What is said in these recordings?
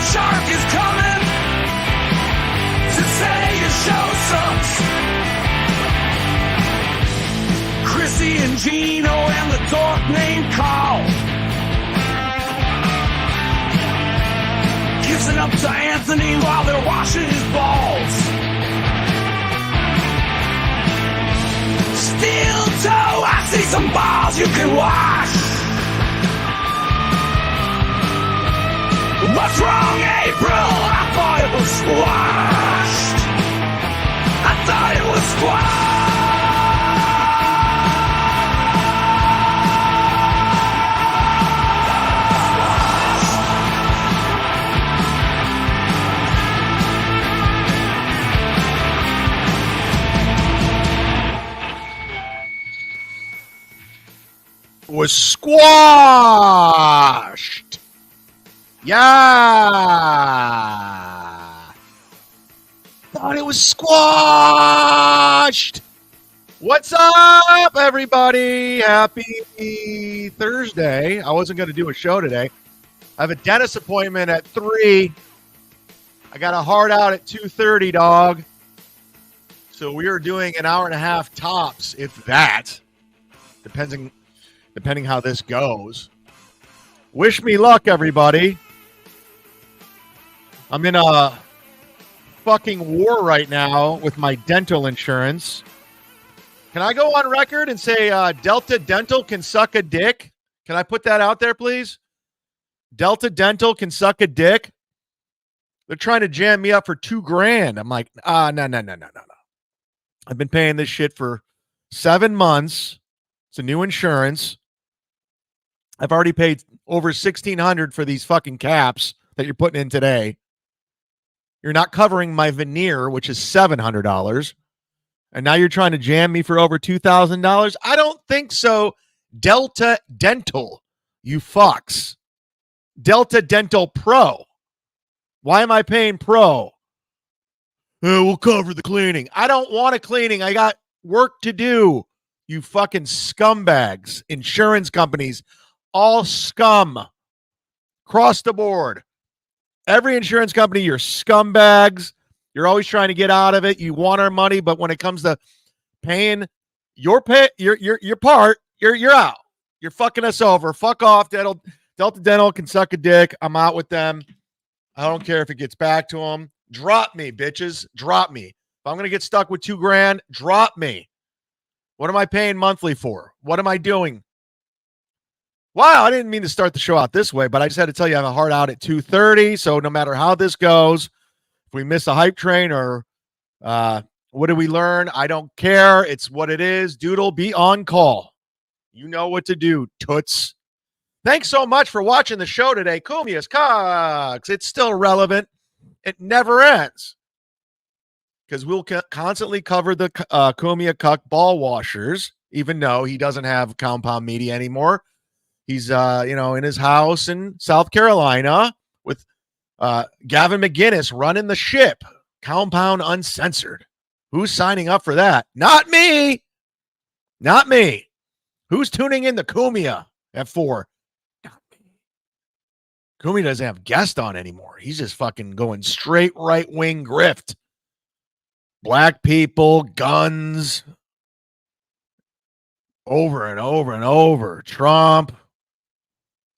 shark is coming to say your show sucks. Chrissy and Gino and the dork named Carl kissing up to Anthony while they're washing his balls. Steel toe, I see some balls you can wash. What's wrong, April? I thought it was squashed. I thought it was squashed. Was squashed. Yeah. Thought it was squashed. What's up, everybody? Happy Thursday. I wasn't going to do a show today. I have a dentist appointment at 3. I got a hard out at 2:30, dog. So we are doing an hour and a half tops, if that. Depending how this goes. Wish me luck, everybody. I'm in a fucking war right now with my dental insurance. Can I go on record and say Delta Dental can suck a dick? Can I put that out there, please? Delta Dental can suck a dick. They're trying to jam me up for $2,000. I'm like, no. I've been paying this shit for 7 months. It's a new insurance. I've already paid over $1,600 for these fucking caps that you're putting in today. You're not covering my veneer, which is $700. And now you're trying to jam me for over $2,000? I don't think so. Delta Dental, you fucks. Delta Dental Pro. Why am I paying Pro? We'll cover the cleaning. I don't want a cleaning. I got work to do. You fucking scumbags. Insurance companies. All scum. Across the board. Every insurance company, you're scumbags. You're always trying to get out of it. You want our money, but when it comes to paying your part, you're out. You're fucking us over. Fuck off. Delta Dental can suck a dick. I'm out with them. I don't care if it gets back to them. Drop me, bitches. Drop me. If I'm going to get stuck with $2,000, drop me. What am I paying monthly for? What am I doing? Wow, I didn't mean to start the show out this way, but I just had to tell you I have a hard out at 2:30. So no matter how this goes, if we miss a hype train or what do we learn? I don't care. It's what it is. Doodle, be on call. You know what to do, toots. Thanks so much for watching the show today. Cumia'S, Cucks. It's still relevant. It never ends. Because we'll constantly cover the Cumi'a Cuck ball washers, even though he doesn't have compound media anymore. He's, in his house in South Carolina with Gavin McGinnis running the ship. Compound Uncensored. Who's signing up for that? Not me. Not me. Who's tuning in to Cumi'a at 4? Not me. Cumi'a doesn't have guest on anymore. He's just fucking going straight right-wing grift. Black people, guns, over and over and over. Trump.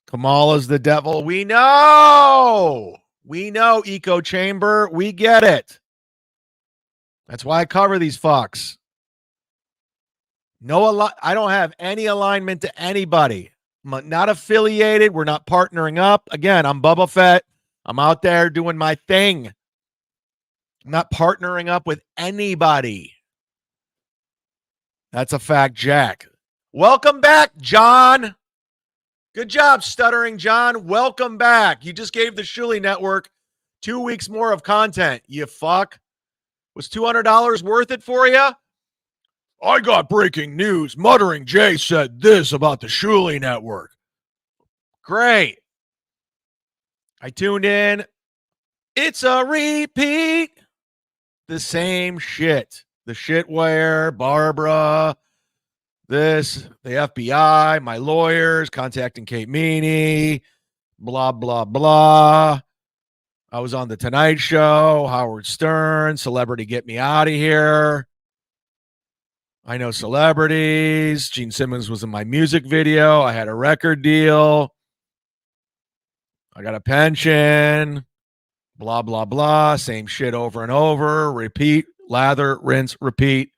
Kamala's the devil. We know, echo chamber. We get it. That's why I cover these fucks. I don't have any alignment to anybody. I'm not affiliated. We're not partnering up. Again, I'm Bubba Fett. I'm out there doing my thing. I'm not partnering up with anybody. That's a fact, Jack. Welcome back, John. Good job, Stuttering John. Welcome back. You just gave the Shuli Network 2 weeks more of content, you fuck. Was $200 worth it for you? I got breaking news. Muttering Jay said this about the Shuli Network. Great. I tuned in. It's a repeat. The same shit. The shit where Barbara, this, the FBI, my lawyers, contacting Kate Meany, blah, blah, blah. I was on The Tonight Show, Howard Stern, Celebrity Get Me Out of Here. I know celebrities. Gene Simmons was in my music video. I had a record deal. I got a pension. Blah, blah, blah. Same shit over and over. Repeat, lather, rinse, repeat.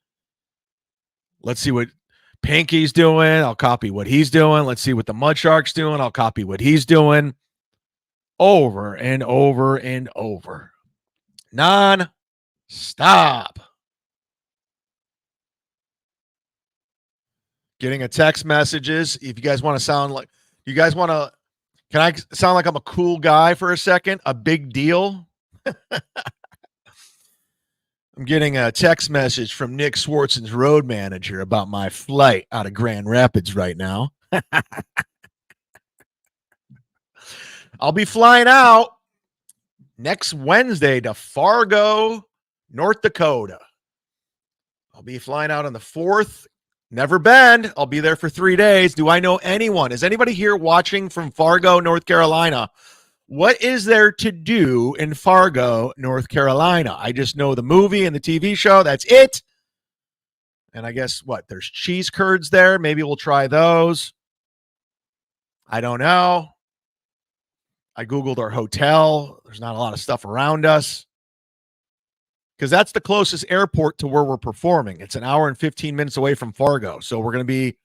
Let's see what Pinky's doing. I'll copy what he's doing. Let's see what the Mud Shark's doing. I'll copy what he's doing. Over and over and over. Non-stop. Getting a text messages. If you guys want to sound like, can I sound like I'm a cool guy for a second? A big deal? I'm getting a text message from Nick Swartzen's road manager about my flight out of Grand Rapids right now. I'll be flying out next Wednesday to Fargo, North Dakota. I'll be flying out on the 4th. Never been. I'll be there for 3 days. Do I know anyone? Is anybody here watching from Fargo, North Carolina? What is there to do in Fargo, North Carolina? I just know the movie and the TV show. That's it. And I guess there's cheese curds there. Maybe we'll try those. I don't know. I Googled our hotel. There's not a lot of stuff around us. Because that's the closest airport to where we're performing. It's an hour and 15 minutes away from Fargo. So we're going to be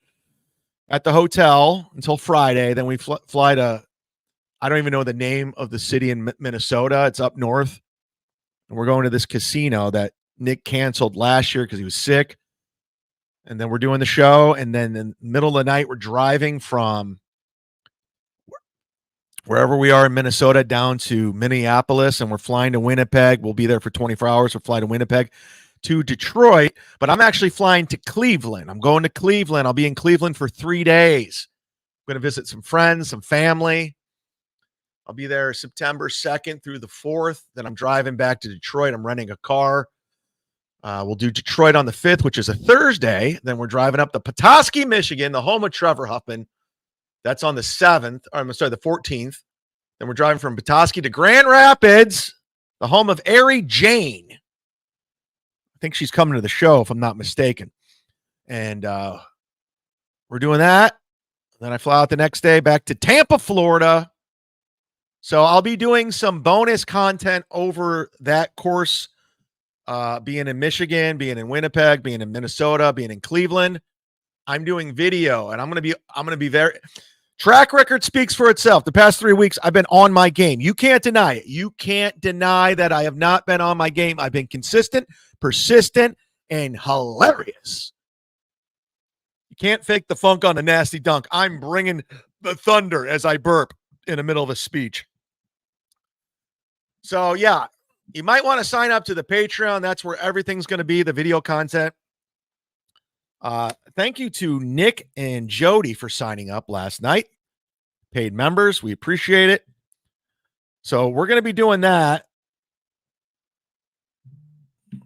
at the hotel until Friday. Then we fly to, I don't even know the name of the city in Minnesota. It's up north. And we're going to this casino that Nick canceled last year because he was sick. And then we're doing the show. And then in the middle of the night, we're driving from wherever we are in Minnesota down to Minneapolis, and we're flying to Winnipeg. We'll be there for 24 hours. We'll fly to Winnipeg to Detroit, but I'm actually flying to Cleveland. I'm going to Cleveland. I'll be in Cleveland for 3 days. I'm going to visit some friends, some family. I'll be there September 2nd through the 4th. Then I'm driving back to Detroit. I'm renting a car. We'll do Detroit on the 5th, which is a Thursday. Then we're driving up to Petoskey, Michigan, the home of Trevor Huffman. That's on the 7th. I'm sorry, the 14th. Then we're driving from Petoskey to Grand Rapids, the home of Ari Jane. I think she's coming to the show, if I'm not mistaken. And we're doing that. Then I fly out the next day back to Tampa, Florida. So I'll be doing some bonus content over that course, being in Michigan, being in Winnipeg, being in Minnesota, being in Cleveland. I'm doing video, and I'm going to be very track record speaks for itself. The past 3 weeks, I've been on my game. You can't deny it. You can't deny that I have not been on my game. I've been consistent, persistent, and hilarious. You can't fake the funk on the nasty dunk. I'm bringing the thunder as I burp in the middle of a speech. So yeah, you might want to sign up to the Patreon. That's where everything's going to be, the video content. Thank you to Nick and Jody for signing up last night. Paid members. We appreciate it. So we're going to be doing that.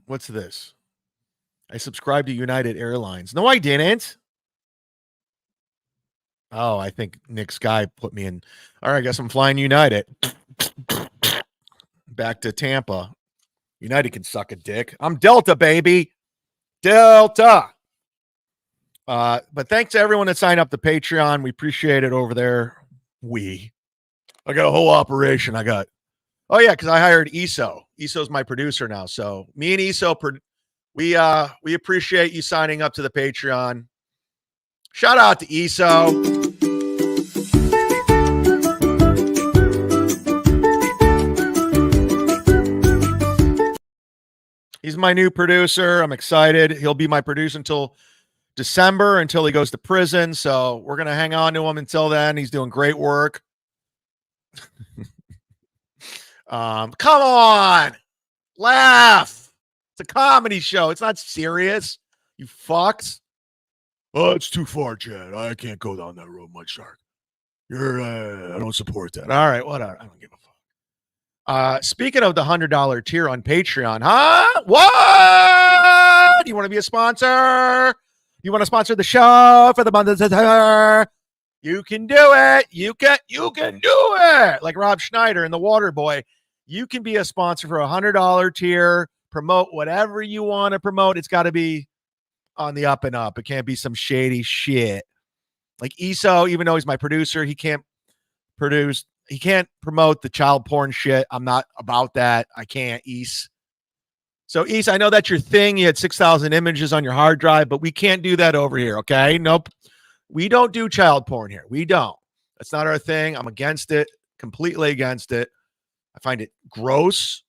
What's this? I subscribed to United Airlines. No, I didn't. Oh, I think Nick's guy put me in. All right, I guess I'm flying United. Back to Tampa. United can suck a dick. I'm Delta, baby. Delta. But thanks to everyone that signed up to Patreon. We appreciate it over there. I got a whole operation. Oh yeah, because I hired ESO. ESO's my producer now. So me and ESO, we appreciate you signing up to the Patreon. Shout out to ESO. He's my new producer. I'm excited. He'll be my producer until December, until he goes to prison. So we're going to hang on to him until then. He's doing great work. Come on. Laugh. It's a comedy show. It's not serious. You fucks. Oh, it's too far, Chad. I can't go down that road, Mud Shark. I don't support that. All right, whatever. I don't give a fuck. Speaking of the $100 tier on Patreon, huh? What? You want to be a sponsor? You want to sponsor the show for the month of September? You can do it. You can do it. Like Rob Schneider and the Water Boy. You can be a sponsor for $100 tier, promote whatever you want to promote. It's got to be on the up and up. It can't be some shady shit. Like ESO, even though he's my producer, he can't promote the child porn shit. I'm not about that. I can't, East. So, East, I know that's your thing. You had 6,000 images on your hard drive, but we can't do that over here, okay? Nope. We don't do child porn here. We don't. That's not our thing. I'm against it, completely against it. I find it gross,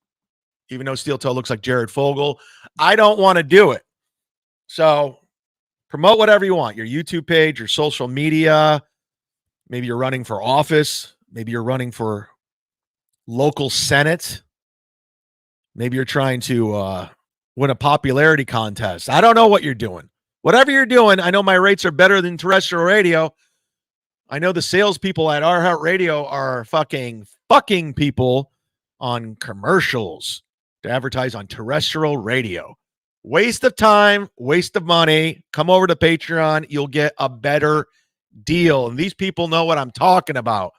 even though Steel Toe looks like Jared Fogle. I don't want to do it. So, promote whatever you want, your YouTube page, your social media. Maybe you're running for office. Maybe you're running for local Senate. Maybe you're trying to win a popularity contest. I don't know what you're doing. Whatever you're doing, I know my rates are better than terrestrial radio. I know the salespeople at Our Heart Radio are fucking people on commercials to advertise on terrestrial radio. Waste of time, waste of money. Come over to Patreon. You'll get a better deal. And these people know what I'm talking about.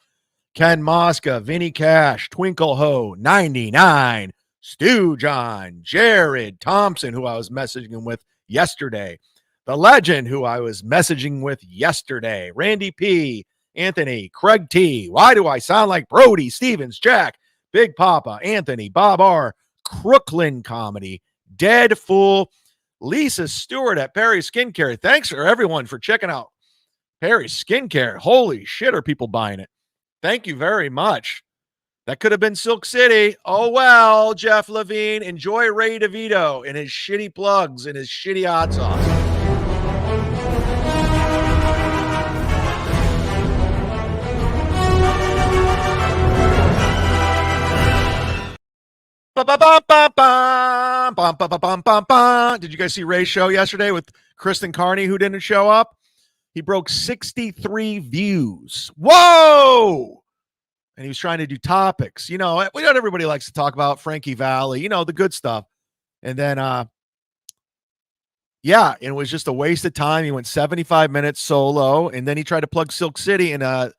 Ken Mosca, Vinny Cash, Twinkle Ho, 99, Stu John, Jared Thompson, who I was messaging with yesterday, the legend who I was messaging with yesterday, Randy P, Anthony, Craig T, Why Do I Sound Like Brody, Stevens, Jack, Big Papa, Anthony, Bob R, Crooklyn Comedy, Dead Fool, Lisa Stewart at Perry Skincare. Thanks for everyone for checking out Perry Skincare. Holy shit, are people buying it? Thank you very much. That could have been Silk City. Oh, well, Jeff Levine. Enjoy Ray DeVito and his shitty plugs and his shitty hot sauce. Did you guys see Ray's show yesterday with Kristen Carney, who didn't show up? He broke 63 views. Whoa! And he was trying to do topics. You know, we know everybody likes to talk about Frankie Valli, you know, the good stuff. And then, yeah, it was just a waste of time. He went 75 minutes solo, and then he tried to plug Silk City, and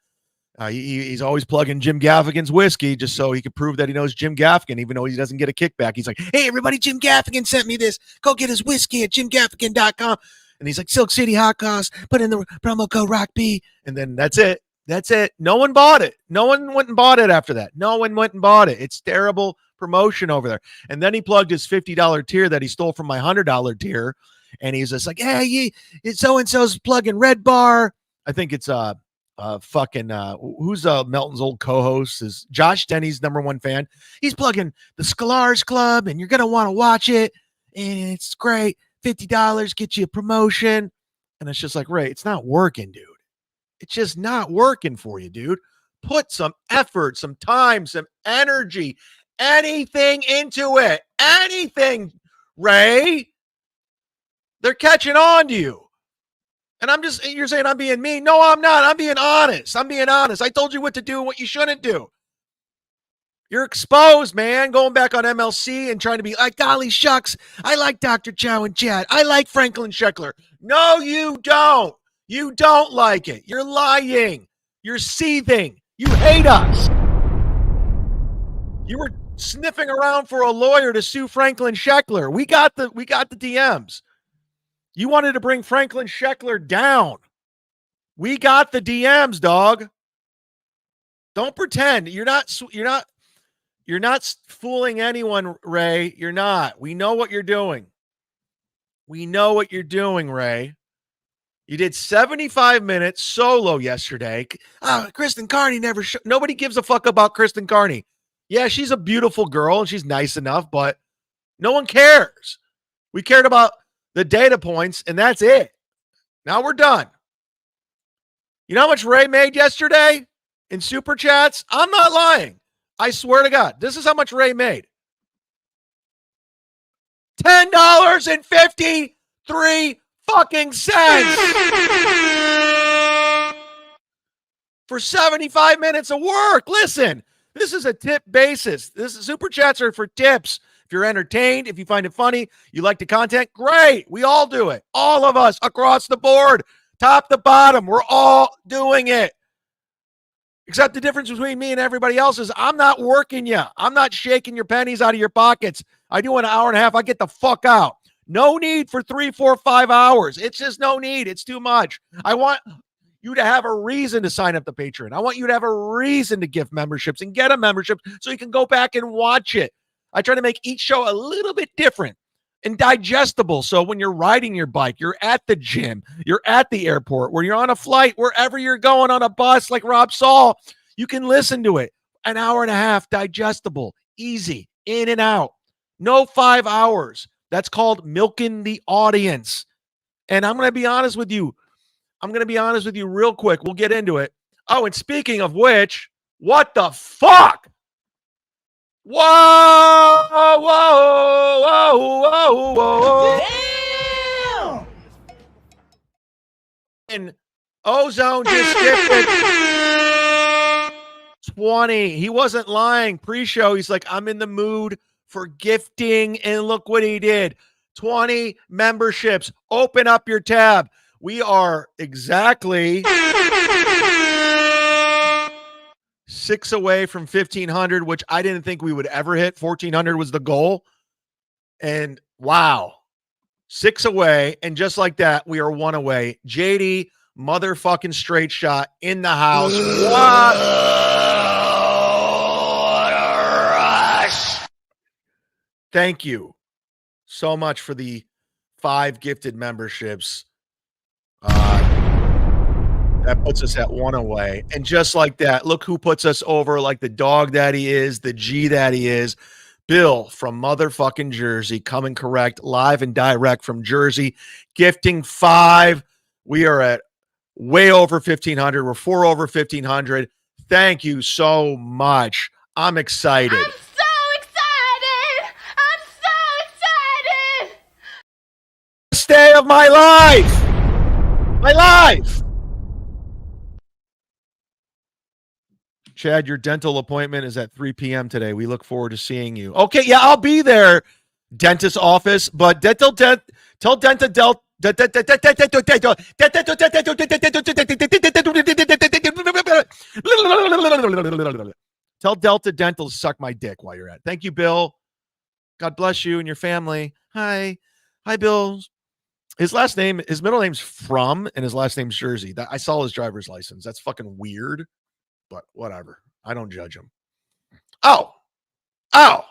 he's always plugging Jim Gaffigan's whiskey just so he could prove that he knows Jim Gaffigan, even though he doesn't get a kickback. He's like, hey, everybody, Jim Gaffigan sent me this. Go get his whiskey at jimgaffigan.com. And he's like, Silk City hot cost, put in the promo code ROCKB. And then that's it. That's it. No one bought it. No one went and bought it after that. No one went and bought it. It's terrible promotion over there. And then he plugged his $50 tier that he stole from my $100 tier. And he's just like, hey, so-and-so's plugging Red Bar. I think it's who's Melton's old co-host is Josh Denny's #1 fan. He's plugging the Scholars Club, and you're going to want to watch it. And it's great. $50 get you a promotion. And it's just like, Ray, it's not working, dude. It's just not working for you, dude. Put some effort, some time, some energy, anything into it. Anything, Ray. They're catching on to you. And you're saying I'm being mean. No, I'm not. I'm being honest. I told you what to do and what you shouldn't do. You're exposed, man, going back on MLC and trying to be like, golly shucks, I like Dr. Chow and Chad. I like Franklin Scheckler. No, you don't. You don't like it. You're lying. You're seething. You hate us. You were sniffing around for a lawyer to sue Franklin Scheckler. We got the DMs. You wanted to bring Franklin Scheckler down. We got the DMs, dog. Don't pretend. You're not fooling anyone, Ray. You're not. We know what you're doing. Ray. You did 75 minutes solo yesterday. Kristen Carney nobody gives a fuck about Kristen Carney. Yeah, she's a beautiful girl and she's nice enough, but no one cares. We cared about the data points, and that's it. Now we're done. You know how much Ray made yesterday in Super Chats? I'm not lying. I swear to God. This is how much Ray made. $10.53 fucking cents for 75 minutes of work. Listen, this is a tip basis. This is Super Chats are for tips. If you're entertained, if you find it funny, you like the content, great. We all do it. All of us across the board, top to bottom, we're all doing it. Except the difference between me and everybody else is I'm not working you. I'm not shaking your pennies out of your pockets. I do an hour and a half. I get the fuck out. No need for 3, 4, 5 hours. It's just no need. It's too much. I want you to have a reason to sign up the Patreon. I want you to have a reason to give memberships and get a membership so you can go back and watch it. I try to make each show a little bit different and digestible. So when you're riding your bike, you're at the gym, you're at the airport, where you're on a flight, wherever you're going on a bus like Rob Saul, you can listen to it. An hour and a half, digestible, easy, in and out. No 5 hours. That's called milking the audience. And I'm going to be honest with you. Real quick. We'll get into it. Oh, and speaking of which, what the fuck? Whoa, whoa, whoa, whoa, whoa. Damn! And Ozone just gifted 20. He wasn't lying. Pre-show, he's like, I'm in the mood for gifting, and look what he did. 20 memberships. Open up your tab. We are exactly 6 away from 1,500, which I didn't think we would ever hit. 1,400 was the goal. And wow, 6 away. And just like that, we are 1 away. JD, motherfucking straight shot in the house. What a rush. Thank you so much for the 5 gifted memberships. That puts us at 1 away. And just like that, look who puts us over like the dog that he is, the G that he is. Bill from motherfucking Jersey, coming correct, live and direct from Jersey, gifting 5. We are at way over 1,500. We're 4 over 1,500. Thank you so much. I'm excited. I'm so excited. Best day of my life. My life. Chad, your dental appointment is at 3 p.m. today. We look forward to seeing you. Okay, yeah, I'll be there, dentist office, but tell Delta Dental to suck my dick while you're at it. Thank you, Bill. God bless you and your family. Hi, Bill. His middle name's From, and his last name's Jersey. I saw his driver's license. That's fucking weird. But whatever. I don't judge him. Oh. Whoa.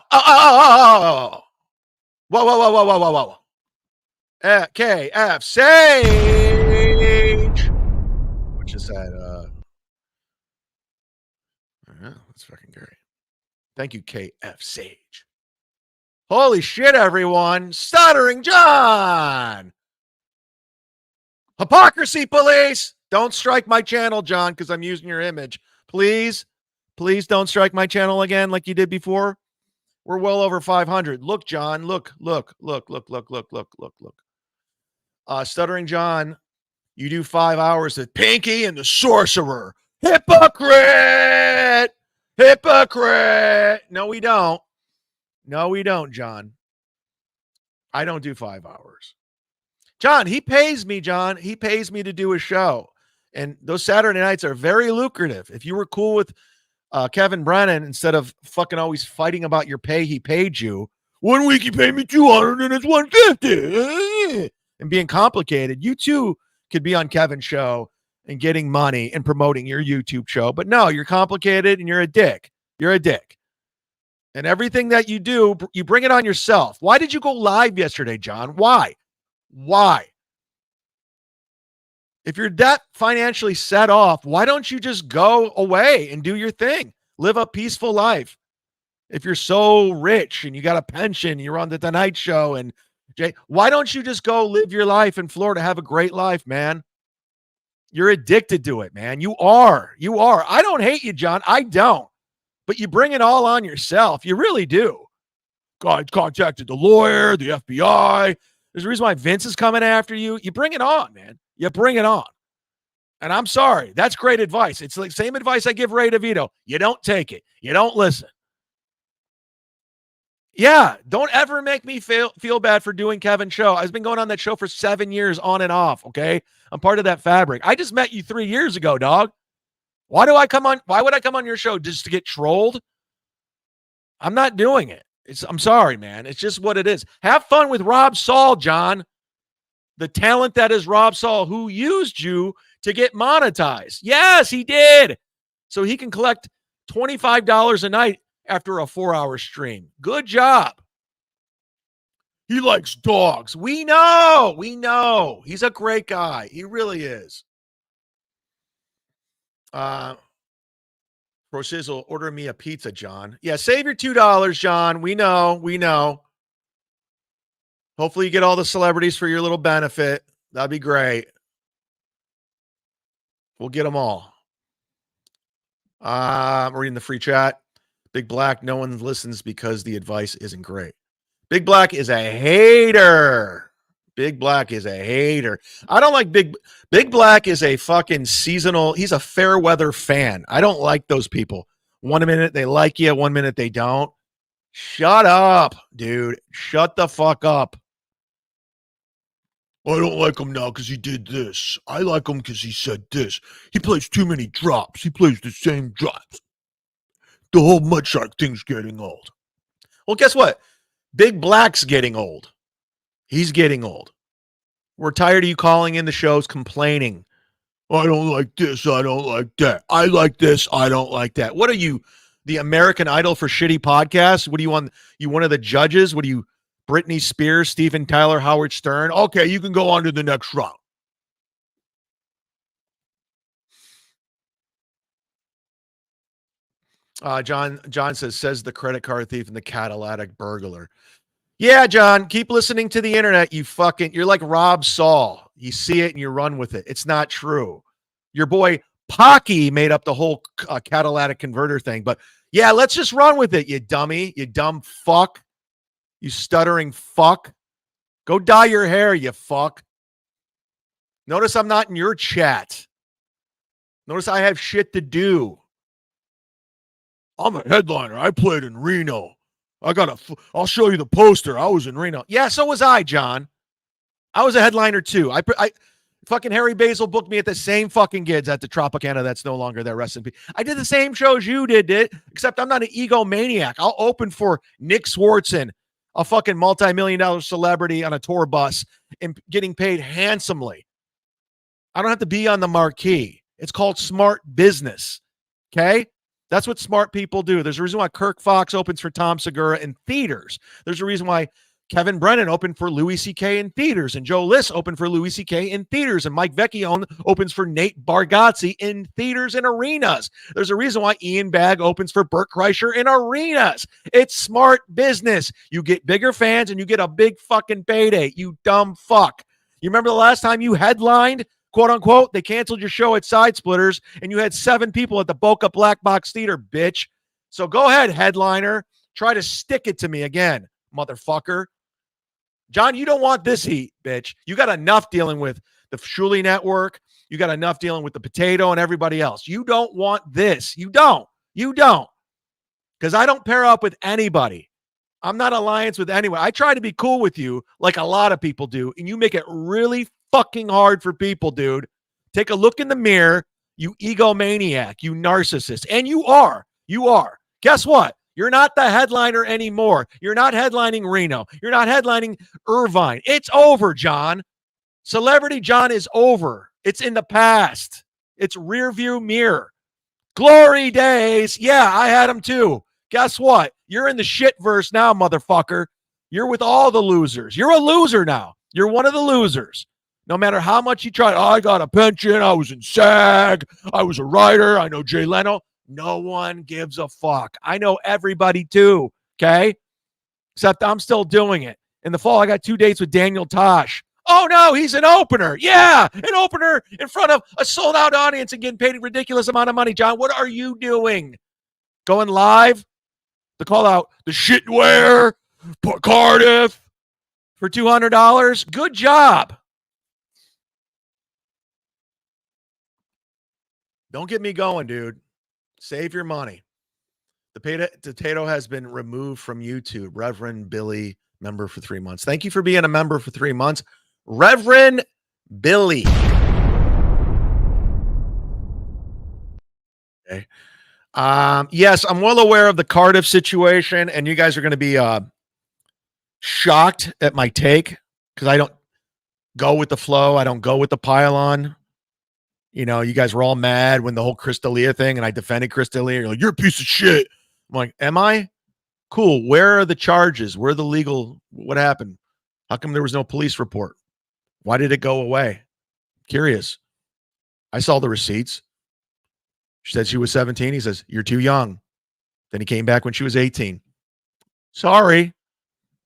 KF Sage. Which is that? Yeah, that's fucking great. Thank you, KF Sage. Holy shit, everyone. Stuttering John. Hypocrisy police. Don't strike my channel, John, because I'm using your image. Please don't strike my channel again like you did before. We're well over 500. Look, John. Look. Stuttering John, you do 5 hours with Pinky and the Sorcerer. Hypocrite. No, we don't, John. I don't do 5 hours. John, he pays me, He pays me to do a show. And those Saturday nights are very lucrative. If you were cool with Kevin Brennan, instead of fucking always fighting about your pay, he paid you. 1 week he paid me 200 and it's 150. And being complicated, you too could be on Kevin's show and getting money and promoting your YouTube show. But no, you're complicated and you're a dick. And everything that you do, you bring it on yourself. Why did you go live yesterday, John? Why? If you're that financially set off, why don't you just go away and do your thing? Live a peaceful life. If you're so rich and you got a pension, you're on the Tonight Show, and Jay, why don't you just go live your life in Florida? Have a great life, man. You're addicted to it, man. You are. I don't hate you, John. I don't. But you bring it all on yourself. You really do. God contacted the lawyer, the FBI. There's a reason why Vince is coming after you. You bring it on, man. You bring it on. And I'm sorry. That's great advice. It's like same advice I give Ray DeVito. You don't take it. You don't listen. Yeah, don't ever make me feel bad for doing Kevin's show. I've been going on that show for 7 years on and off, okay? I'm part of that fabric. I just met you 3 years ago, dog. Why would I come on your show just to get trolled? I'm not doing it. I'm sorry, man. It's just what it is. Have fun with Rob Saul, John. The talent that is Rob Saul, who used you to get monetized. Yes, he did. So he can collect $25 a night after a 4-hour stream. Good job. He likes dogs. We know. He's a great guy. He really is. Pro Sizzle, order me a pizza, John. Yeah, save your $2, John. We know. Hopefully you get all the celebrities for your little benefit. That'd be great. We'll get them all. I'm reading the free chat. Big Black, no one listens because the advice isn't great. Big Black is a hater. Big Black is a hater. I don't like Big Black is a fucking seasonal. He's a fair weather fan. I don't like those people. 1 minute they like you, 1 minute they don't. Shut up, dude. Shut the fuck up. I don't like him now because he did this. I like him because he said this. He plays too many drops. He plays the same drops. The whole Mud Shark thing's getting old. Well, guess what? Big Black's getting old. He's getting old. We're tired of you calling in the shows complaining. I don't like this. I don't like that. I like this. I don't like that. What are you, the American Idol for shitty podcasts? What do you want? You one of the judges? What are you, Britney Spears, Steven Tyler, Howard Stern? Okay, you can go on to the next round. John says the credit card thief and the catalytic burglar. Yeah, John, keep listening to the internet. You're like Rob Saul. You see it and you run with it. It's not true. Your boy Pocky made up the whole catalytic converter thing. But yeah, let's just run with it, you dummy, you dumb fuck, you stuttering fuck. Go dye your hair, you fuck. Notice I'm not in your chat. Notice I have shit to do. I'm a headliner. I played in Reno. I'll show you the poster. I was in Reno. Yeah, so was I, John. I was a headliner too. I fucking Harry Basil booked me at the same fucking gigs at the Tropicana that's no longer there. Rest in peace. I did the same shows you did, except I'm not an egomaniac. I'll open for Nick Swartzen, a fucking multi-million-dollar celebrity on a tour bus and getting paid handsomely. I don't have to be on the marquee. It's called smart business. Okay? That's what smart people do. There's a reason why Kirk Fox opens for Tom Segura in theaters. There's a reason why Kevin Brennan opened for Louis C.K. in theaters, and Joe List opened for Louis C.K. in theaters, and Mike Vecchione opens for Nate Bargatze in theaters and arenas. There's a reason why Ian Bagg opens for Burt Kreischer in arenas. It's smart business. You get bigger fans, and you get a big fucking payday, you dumb fuck. You remember the last time you headlined? Quote unquote, they canceled your show at Side Splitters and you had 7 people at the Boca Black Box Theater, bitch. So go ahead, headliner. Try to stick it to me again, motherfucker. John, you don't want this heat, bitch. You got enough dealing with the Shuli Network. You got enough dealing with the Potato and everybody else. You don't want this. You don't. Because I don't pair up with anybody. I'm not alliance with anyone. I try to be cool with you like a lot of people do, and you make it really fucking hard for people, dude. Take a look in the mirror, you egomaniac, you narcissist. And you are. Guess what? You're not the headliner anymore. You're not headlining Reno. You're not headlining Irvine. It's over, John. Celebrity John is over. It's in the past. It's rear view mirror. Glory days. Yeah, I had them too. Guess what? You're in the shit verse now, motherfucker. You're with all the losers. You're a loser now. You're one of the losers. No matter how much you try, I got a pension, I was in SAG, I was a writer, I know Jay Leno. No one gives a fuck. I know everybody too, okay? Except I'm still doing it. In the fall, I got 2 dates with Daniel Tosh. Oh, no, he's an opener. Yeah, an opener in front of a sold-out audience and getting paid a ridiculous amount of money. John, what are you doing? Going live? To call out the shitware, Cardiff for $200? Good job. Don't get me going, dude. Save your money. The potato has been removed from YouTube. Reverend Billy, member for 3 months. Thank you for being a member for 3 months. Reverend Billy. Friday. Yes, I'm well aware of the Cardiff situation, and you guys are going to be shocked at my take because I don't go with the flow. I don't go with the pylon. You know, you guys were all mad when the whole Crystalia thing, and I defended Crystalia. You're like, you're a piece of shit. I'm like, am I? Cool. Where are the charges? Where are the legal? What happened? How come there was no police report? Why did it go away? Curious. I saw the receipts. She said she was 17. He says, you're too young. Then he came back when she was 18. Sorry.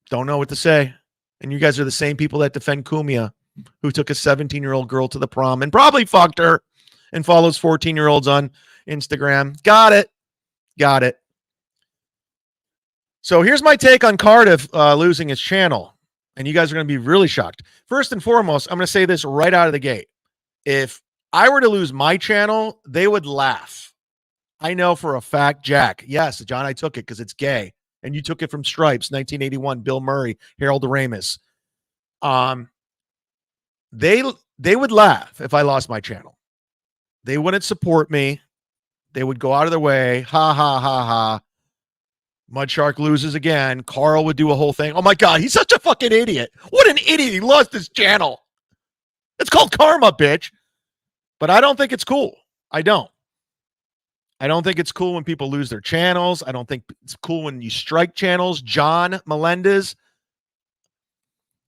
Don't know what to say. And you guys are the same people that defend Cumia, who took a 17-year-old girl to the prom and probably fucked her and follows 14-year-olds on Instagram. Got it. Got it. So here's my take on Cardiff losing his channel. And you guys are going to be really shocked. First and foremost, I'm going to say this right out of the gate. If I were to lose my channel, they would laugh. I know for a fact, Jack. Yes, John, I took it because it's gay. And you took it from Stripes, 1981, Bill Murray, Harold Ramis. They would laugh if I lost my channel. They wouldn't support me. They would go out of their way. Ha, ha, ha, ha. Mudshark loses again. Carl would do a whole thing. Oh, my God, he's such a fucking idiot. What an idiot. He lost his channel. It's called karma, bitch. But I don't think it's cool. I don't think it's cool when people lose their channels. I don't think it's cool when you strike channels. John Melendez.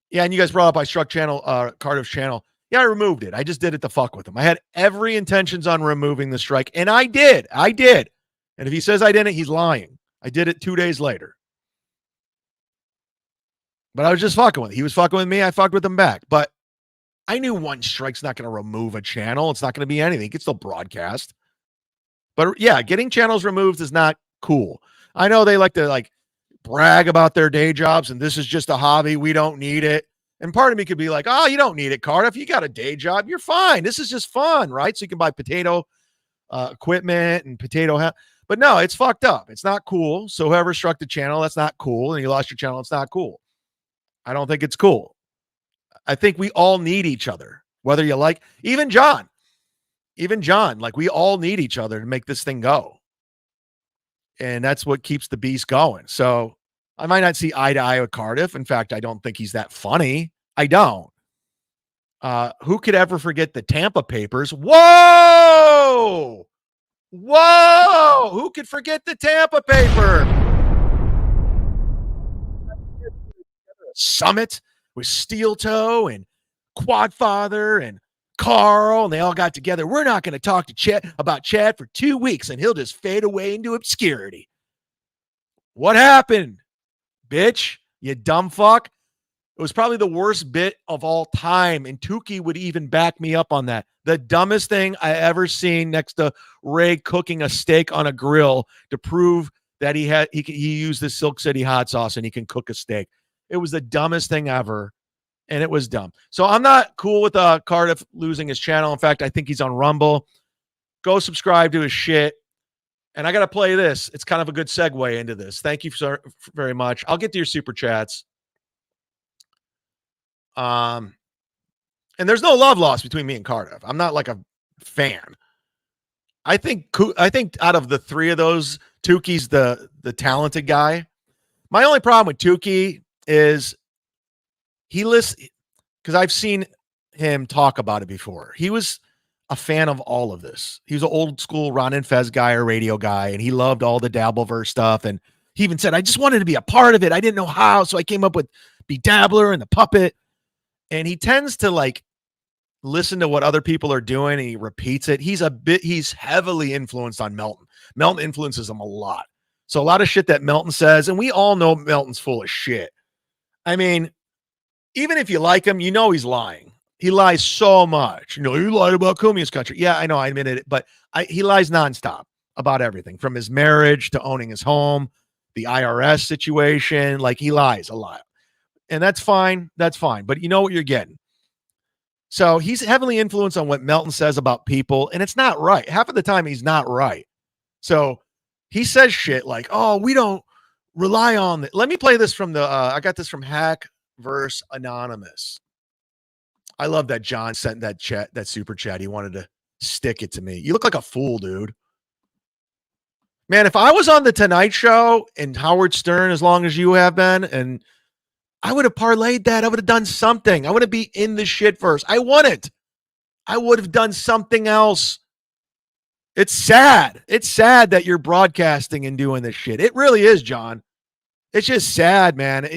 Yeah, and you guys brought up I struck Cardiff's channel. Yeah, I removed it. I just did it to fuck with him. I had every intentions on removing the strike, and I did. And if he says I didn't, he's lying. I did it 2 days later. But I was just fucking with him. He was fucking with me. I fucked with him back. But I knew one strike's not going to remove a channel. It's not going to be anything. He can still broadcast. But yeah, getting channels removed is not cool. I know they like to brag about their day jobs and this is just a hobby. We don't need it. And part of me could be like, oh, you don't need it, Cardiff. You got a day job. You're fine. This is just fun, right? So you can buy potato equipment and but no, it's fucked up. It's not cool. So whoever struck the channel, that's not cool. And you lost your channel, it's not cool. I don't think it's cool. I think we all need each other, whether you like, even John, like we all need each other to make this thing go. And that's what keeps the beast going. So I might not see eye to eye with Cardiff. In fact, I don't think he's that funny. I don't. Who could ever forget the Tampa Papers? Whoa! Who could forget the Tampa paper? Summit with Steel Toe and Quadfather and Carl, and they all got together. We're not going to talk to Chad about Chad for 2 weeks, and he'll just fade away into obscurity. What happened, bitch? You dumb fuck. It was probably the worst bit of all time, and Tukey would even back me up on that. The dumbest thing I ever seen next to Ray cooking a steak on a grill to prove that he used the Silk City hot sauce and he can cook a steak. It was the dumbest thing ever, and it was dumb. So I'm not cool with Cardiff losing his channel. In fact, I think he's on Rumble. Go subscribe to his shit. And I got to play this. It's kind of a good segue into this. Thank you very much. I'll get to your super chats. And there's no love lost between me and Cardiff. I'm not like a fan. I think out of the three of those, Tukey's the talented guy. My only problem with Tukey is he lists, because I've seen him talk about it before. He was a fan of all of this. He was an old school Ron and Fez guy or radio guy, and he loved all the Dabbleverse stuff. And he even said, I just wanted to be a part of it. I didn't know how, so I came up with Be Dabbler and the Puppet. And he tends to listen to what other people are doing, and he repeats it. He's heavily influenced on Melton. Melton influences him a lot. So a lot of shit that Melton says, and we all know Melton's full of shit. I mean, even if you like him, you know he's lying. He lies so much. You lied about Cumia'S country. Yeah, I know, I admitted it, but he lies nonstop about everything, from his marriage to owning his home, the IRS situation. He lies a lot. And that's fine. That's fine. But you know what you're getting. So he's heavily influenced on what Melton says about people, and it's not right. Half of the time, he's not right. So he says shit like, oh, we don't rely on it. Let me play this from I got this from Hack Verse Anonymous. I love that John sent that super chat. He wanted to stick it to me. You look like a fool, dude. Man, if I was on the Tonight Show and Howard Stern as long as you have been, and I would have parlayed that. I would have done something. I would have been in the shit first. I wouldn't. I would have done something else. It's sad. It's sad that you're broadcasting and doing this shit. It really is, John. It's just sad, man.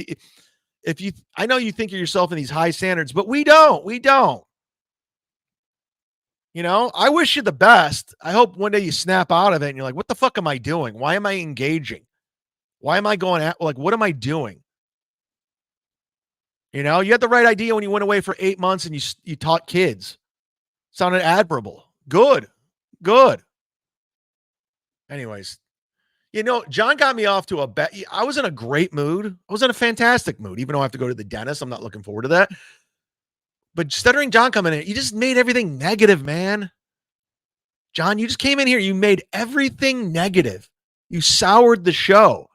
I know you think of yourself in these high standards, but we don't. We don't. You know, I wish you the best. I hope one day you snap out of it and you're like, what the fuck am I doing? Why am I engaging? Why am I going at, like, what am I doing? You know, you had the right idea when you went away for 8 months and you taught kids. Sounded admirable. Good. Anyways, you know, John got me off to a bet. I was in a great mood. I was in a fantastic mood, even though I have to go to the dentist. I'm not looking forward to that. But Stuttering John coming in, you just made everything negative, man. John, you just came in here. You made everything negative. You soured the show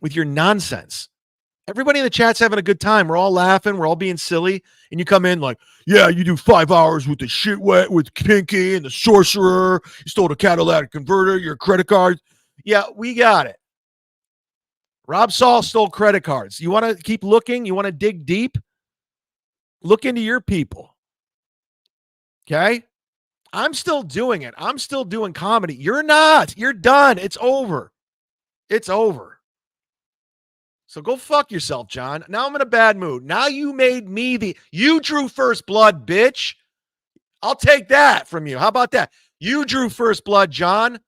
with your nonsense. Everybody in the chat's having a good time. We're all laughing. We're all being silly. And you come in like, yeah, you do 5 hours with the shit wet with Pinky and the sorcerer. You stole the catalytic converter, your credit card. Yeah, we got it. Rob Saul stole credit cards. You want to keep looking? You want to dig deep? Look into your people. Okay? I'm still doing it. I'm still doing comedy. You're not. You're done. It's over. It's over. So go fuck yourself, John. Now I'm in a bad mood. Now you made me you drew first blood, bitch. I'll take that from you. How about that? You drew first blood, John.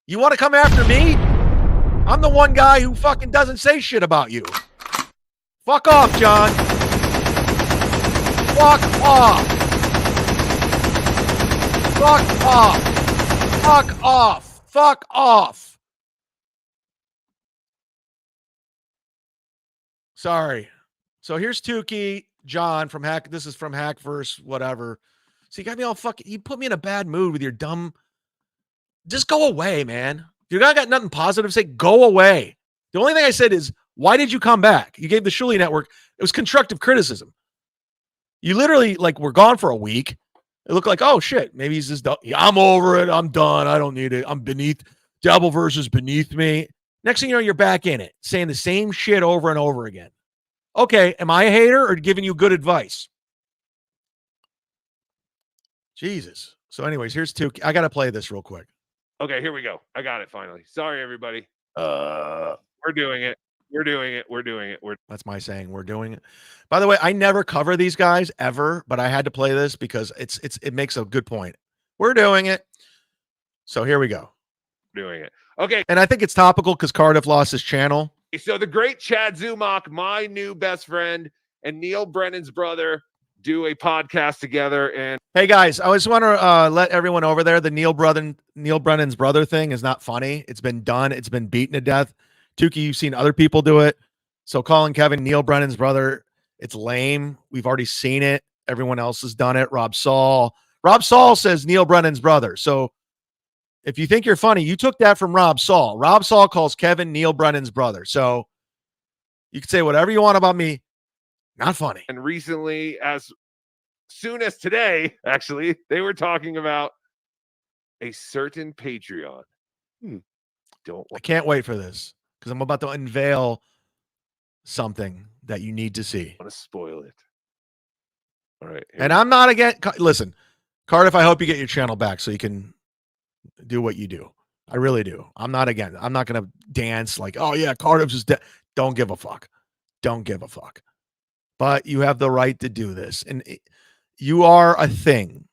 You want to come after me? I'm the one guy who fucking doesn't say shit about you. Fuck off, John. Fuck off. Fuck off. Fuck off. Fuck off. Sorry. So here's Tukey, John from Hack. This is from Hackverse, whatever. So you got me all fucking, you put me in a bad mood with your dumb, just go away, man. You got nothing positive to say, go away. The only thing I said is, why did you come back? You gave the Shuley Network, it was constructive criticism. You literally, like, were gone for a week. It looked like, oh shit, maybe he's just done. Yeah, I'm over it. I'm done. I don't need it. I'm beneath, Devilverse is beneath me. Next thing you know, you're back in it, saying the same shit over and over again. Okay, am I a hater or giving you good advice? Jesus. So anyways, here's Tukey. I got to play this real quick. Okay, here we go. I got it finally. Sorry, everybody. We're doing it. That's my saying. We're doing it. By the way, I never cover these guys ever, but I had to play this because it makes a good point. We're doing it. So here we go. Doing it. Okay. And I think it's topical because Cardiff lost his channel. So the great Chad Zumock, my new best friend, and Neil Brennan's brother do a podcast together. And hey guys, I just want to let everyone over there, the Neil Brennan's brother thing is not funny. It's been done. It's been beaten to death. Tukey, you've seen other people do it. So calling Kevin Neil Brennan's brother, it's lame. We've already seen it. Everyone else has done it. Rob Saul says Neil Brennan's brother. So if you think you're funny, you took that from Rob Saul. Rob Saul calls Kevin Neil Brennan's brother. So you can say whatever you want about me. Not funny. And recently, as soon as today, actually, they were talking about a certain Patreon. I can't wait for this because I'm about to unveil something that you need to see. I want to spoil it. All right. And I'm not again. Listen, Cardiff, I hope you get your channel back so you can do what you do. I really do. I'm not going to dance like, oh yeah, Cardiff's is dead. Don't give a fuck. Don't give a fuck. But you have the right to do this. And you are a thing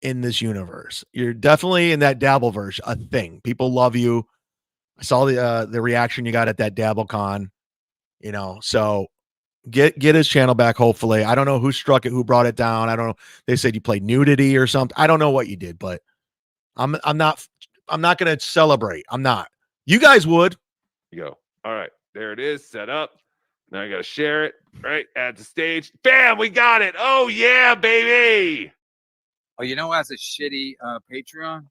in this universe. You're definitely in that Dabbleverse, a thing. People love you. I saw the reaction you got at that DabbleCon, you know, so get his channel back. Hopefully. I don't know who struck it, who brought it down. I don't know. They said you played nudity or something. I don't know what you did, but I'm not going to celebrate. I'm not. You guys would. You go. All right. There it is, set up. Now I got to share it, right? Add to stage. Bam, we got it. Oh, yeah, baby. Oh, you know who has a shitty Patreon?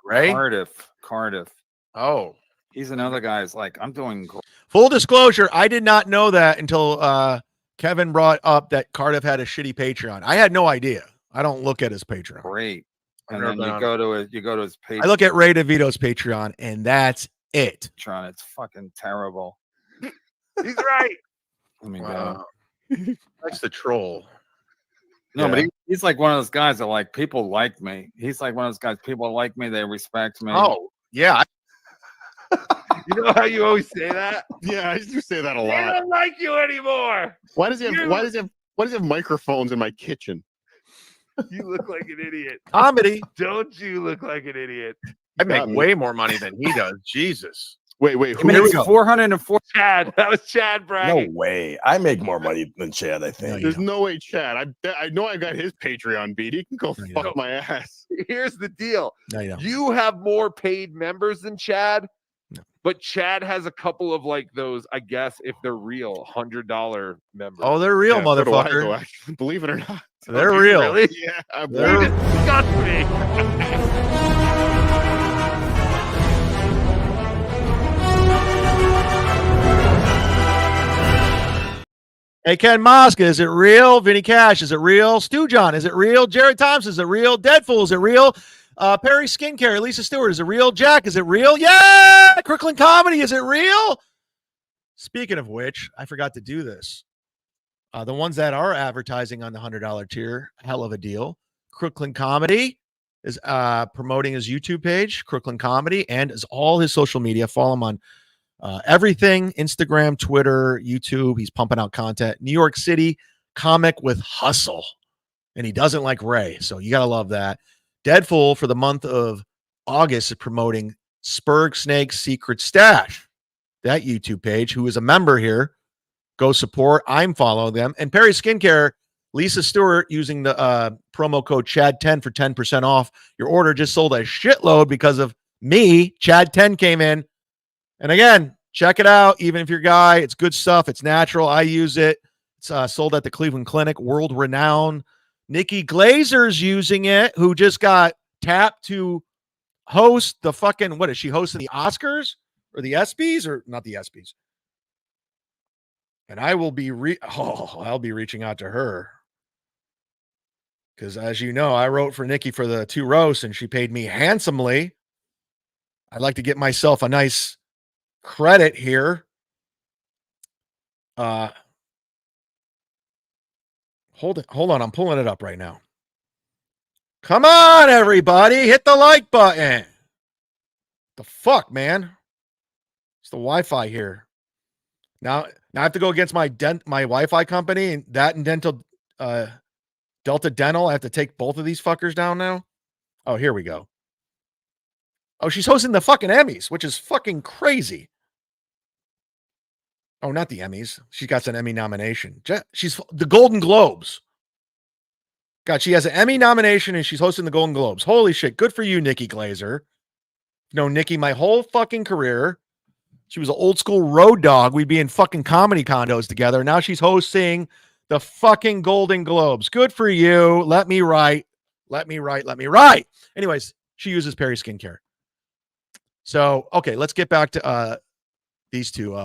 Ray? Cardiff. Oh. He's another guy's like, I'm doing great. Full disclosure, I did not know that until Kevin brought up that Cardiff had a shitty Patreon. I had no idea. I don't look at his Patreon. Great. and never then been you on go to his Patreon. I look at Ray DeVito's Patreon, and that's it. It's fucking terrible. He's right. Let me go. Wow. That's the troll. No, but Yeah. he's like one of those guys that like people like me. He's like one of those guys. People like me. They respect me. Oh, yeah. You know how you always say that? Yeah, I do say that a They lot. don't like you anymore. Why does he have? You- Why does he have microphones in my kitchen? You look like an idiot. Comedy. Don't you look like an idiot? I make got me. way more money than he does. Jesus. Wait, I who? mean, Here we it's go. 404. Chad, that was Chad No bragging. way. I make more money than Chad, I think. There's no way, Chad. I know I got his Patreon beat. He can go No, you fuck don't. my ass. Here's the deal. No, you don't. You have more paid members than Chad, No. but Chad has a couple of like those, I guess, if they're real, $100 members. Oh, they're real, Yeah, so do I, motherfucker. though, actually. Believe it or not. They're Do you real. Really? Yeah, I They're- You disgust me. Hey, Ken Mosca, is it real? Vinny Cash, is it real? Stu John, is it real? Jared Thompson, is it real? Deadpool, is it real? Perry Skincare, Lisa Stewart, is it real? Jack, is it real? Yeah! Crooklyn Comedy, is it real? Speaking of which, I forgot to do this. The ones that are advertising on the $100 tier, hell of a deal. Crooklyn Comedy is promoting his YouTube page, Crooklyn Comedy, and is all his social media. Follow him on everything, Instagram, Twitter, YouTube. He's pumping out content. New York City comic with hustle. And he doesn't like Ray. So you got to love that. Deadpool for the month of August is promoting Spurg Snake's Secret Stash. That YouTube page, who is a member here. Go support. I'm following them. And Perry Skincare, Lisa Stewart, using the promo code Chad10 for 10% off. Your order just sold a shitload because of me. Chad10 came in. And again, check it out. Even if you're a guy, it's good stuff. It's natural. I use it. It's sold at the Cleveland Clinic, world renowned. Nikki Glazer's using it, who just got tapped to host the fucking, what is she hosting, the Oscars or the ESPYs, or not the ESPYs? And I will be I'll be reaching out to her. Because as you know, I wrote for Nikki for the 2 roasts and she paid me handsomely. I'd like to get myself a nice credit here. Hold on. I'm pulling it up right now. Come on, everybody. Hit the like button. The fuck, man? It's the Wi-Fi here. Now I have to go against my Wi-Fi company and Delta Dental. I have to take both of these fuckers down now. Oh, here we go. Oh, she's hosting the fucking Emmys, which is fucking crazy. Oh, not the Emmys. She got an Emmy nomination. She's the Golden Globes. God, she has an Emmy nomination and she's hosting the Golden Globes. Holy shit. Good for you, Nikki Glazer. No, Nikki, my whole fucking career. She was an old school road dog. We'd be in fucking comedy condos together. Now she's hosting the fucking Golden Globes. Good for you. Let me write. Anyways, she uses Perry Skincare. So, okay, let's get back to these two.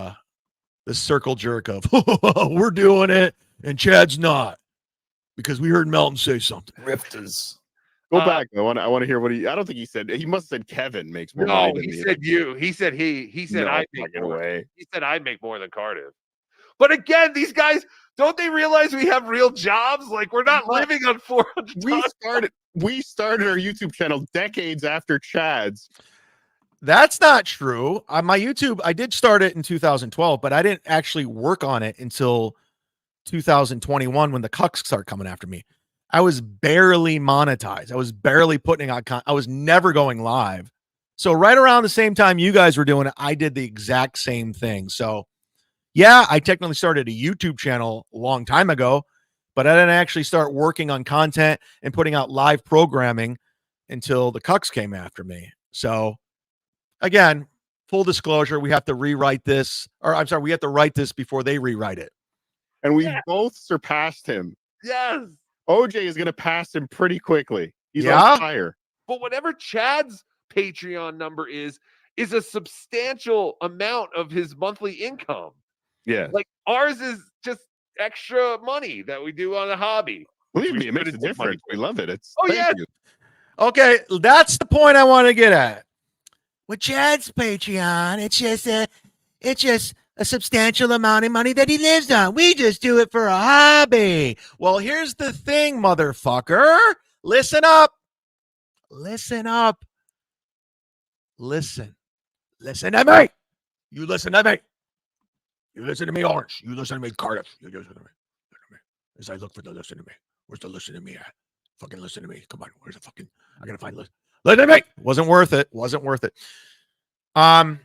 The circle jerk of we're doing it and Chad's not because we heard Melton say something. Rifters. Go back. I want to hear what I don't think he said. He must have said Kevin makes more money No, than he me. said you. He said he said No I make fucking more. way. He said I make more than Cardiff. But again, these guys, don't they realize we have real jobs? Like we're not living on $400. We started our YouTube channel decades after Chad's. That's not true. My YouTube, I did start it in 2012, but I didn't actually work on it until 2021 when the Cucks started coming after me. I was barely monetized. I was barely putting out content. I was never going live. So right around the same time you guys were doing it, I did the exact same thing. So yeah, I technically started a YouTube channel a long time ago, but I didn't actually start working on content and putting out live programming until the Cucks came after me. So again, full disclosure, we have to rewrite this, or I'm sorry, we have to write this before they rewrite it. And we both surpassed him. Yes. OJ is going to pass him pretty quickly. He's Yeah? on fire. But whatever Chad's Patreon number is a substantial amount of his monthly income. Yeah. Like ours is just extra money that we do on a hobby. Believe we me, it makes a shouldn't make money difference. We love it. It's Oh, thank yeah. you. Okay, that's the point I want to get at. With Chad's Patreon, it's just a substantial amount of money that he lives on. We just do it for a hobby. Well, here's the thing, motherfucker. Listen up. Listen up. Listen. Listen to me. You listen to me. You listen to me, Orange. You listen to me, Cardiff. You listen to me. Listen to me. As I look for the listen to me. Where's the listen to me at? Fucking listen to me. Come on. Where's the fucking... I gotta find listen. Listen to me. Wasn't worth it. Wasn't worth it. I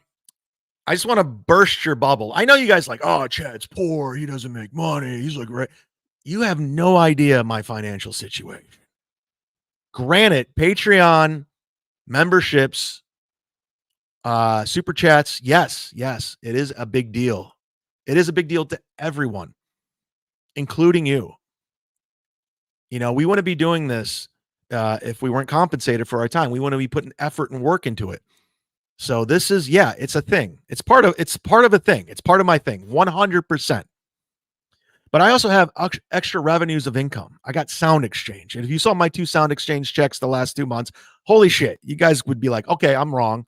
just want to burst your bubble. I know you guys like, oh, Chad's poor. He doesn't make money. He's like, right. You have no idea my financial situation. Granted, Patreon memberships, super chats, yes, it is a big deal. It is a big deal to everyone, including you. You know, we want to be doing this if we weren't compensated for our time. We want to be putting effort and work into it. So this is, yeah, it's a thing. It's part of a thing. It's part of my thing, 100%. But I also have extra revenues of income. I got Sound Exchange. And if you saw my 2 Sound Exchange checks the last 2 months, holy shit, you guys would be like, okay, I'm wrong.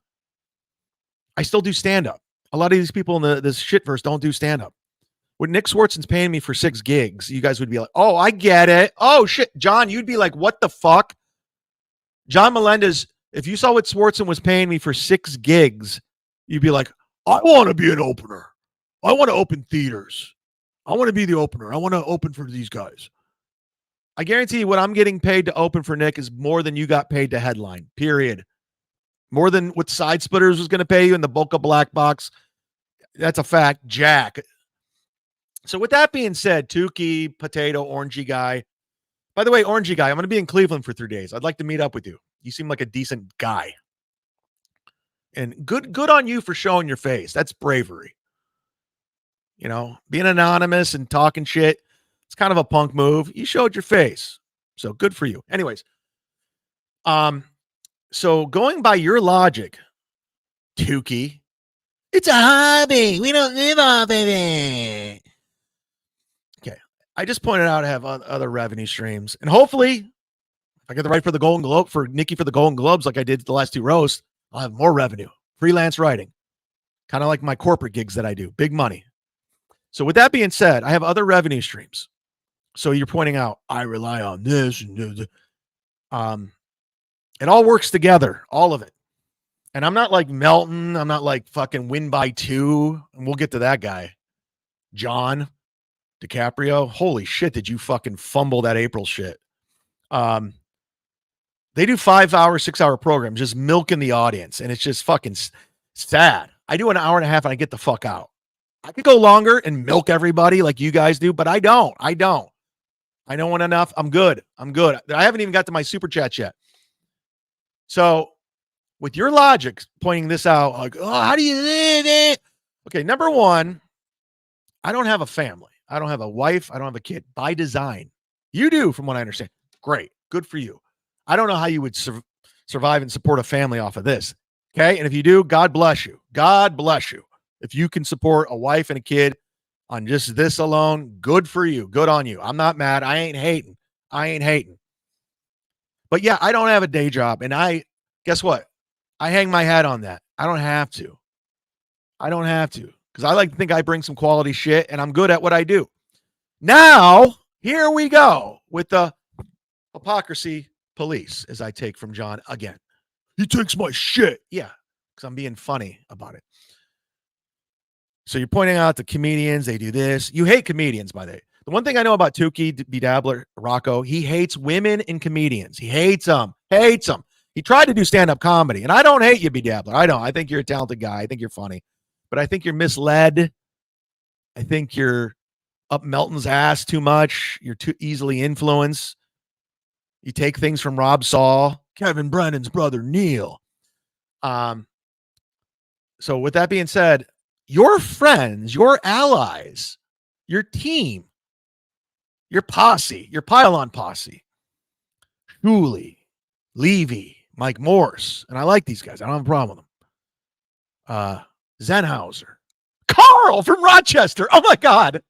I still do stand-up. A lot of these people in this shitverse don't do stand-up. When Nick Swartzen's paying me for 6 gigs, you guys would be like, oh, I get it. Oh, shit. John, you'd be like, what the fuck? John Melendez, if you saw what Swartzen was paying me for 6 gigs, you'd be like, I want to be an opener. I want to open theaters. I want to be the opener. I want to open for these guys. I guarantee you what I'm getting paid to open for Nick is more than you got paid to headline, period. More than what Side Splitters was going to pay you in the Boca Black Box. That's a fact, Jack. So with that being said, Tukey, Potato, Orangey Guy. By the way, Orangey Guy, I'm going to be in Cleveland for 3 days. I'd like to meet up with you. You seem like a decent guy. And good on you for showing your face. That's bravery. You know, being anonymous and talking shit, it's kind of a punk move. You showed your face. So good for you. Anyways, so going by your logic, Tukey, it's a hobby. We don't live off of it. Okay. I just pointed out I have other revenue streams. And hopefully, if I get the right for the Golden Globe, for Nikki for the Golden Globes, like I did the last 2 roasts, I'll have more revenue. Freelance writing. Kind of like my corporate gigs that I do. Big money. So with that being said, I have other revenue streams. So you're pointing out, I rely on this. And it all works together, all of it. And I'm not like Melton. I'm not like fucking Win by 2. And we'll get to that guy. John DiCaprio. Holy shit, did you fucking fumble that April shit. They do 5-hour, 6-hour programs, just milking the audience. And it's just fucking sad. I do an hour and a half and I get the fuck out. I could go longer and milk everybody like you guys do, but I don't. I know enough. I'm good. I haven't even got to my super chats yet. So with your logic pointing this out, like, oh, how do you live it? Okay, number one, I don't have a family. I don't have a wife. I don't have a kid by design. You do, from what I understand. Great. Good for you. I don't know how you would survive and support a family off of this. Okay. And if you do, God bless you. God bless you. If you can support a wife and a kid on just this alone, good for you. Good on you. I'm not mad. I ain't hating. But yeah, I don't have a day job. And guess what? I hang my hat on that. I don't have to. Because I like to think I bring some quality shit and I'm good at what I do. Now, here we go with the hypocrisy police, as I take from John again. He takes my shit. Yeah, because I'm being funny about it. So you're pointing out the comedians, they do this. You hate comedians, by the way. The one thing I know about Tukey, B-Dabbler, Rocco, he hates women and comedians. He hates them. He tried to do stand-up comedy. And I don't hate you, B-Dabbler. I don't. I think you're a talented guy. I think you're funny. But I think you're misled. I think you're up Melton's ass too much. You're too easily influenced. You take things from Rob Saul, Kevin Brennan's brother, Neil. So with that being said, your friends, your allies, your team, your posse, your pylon posse, Shuley, Levy, Mike Morse, and I like these guys. I don't have a problem with them. Zenhauser, Carl from Rochester. Oh my God.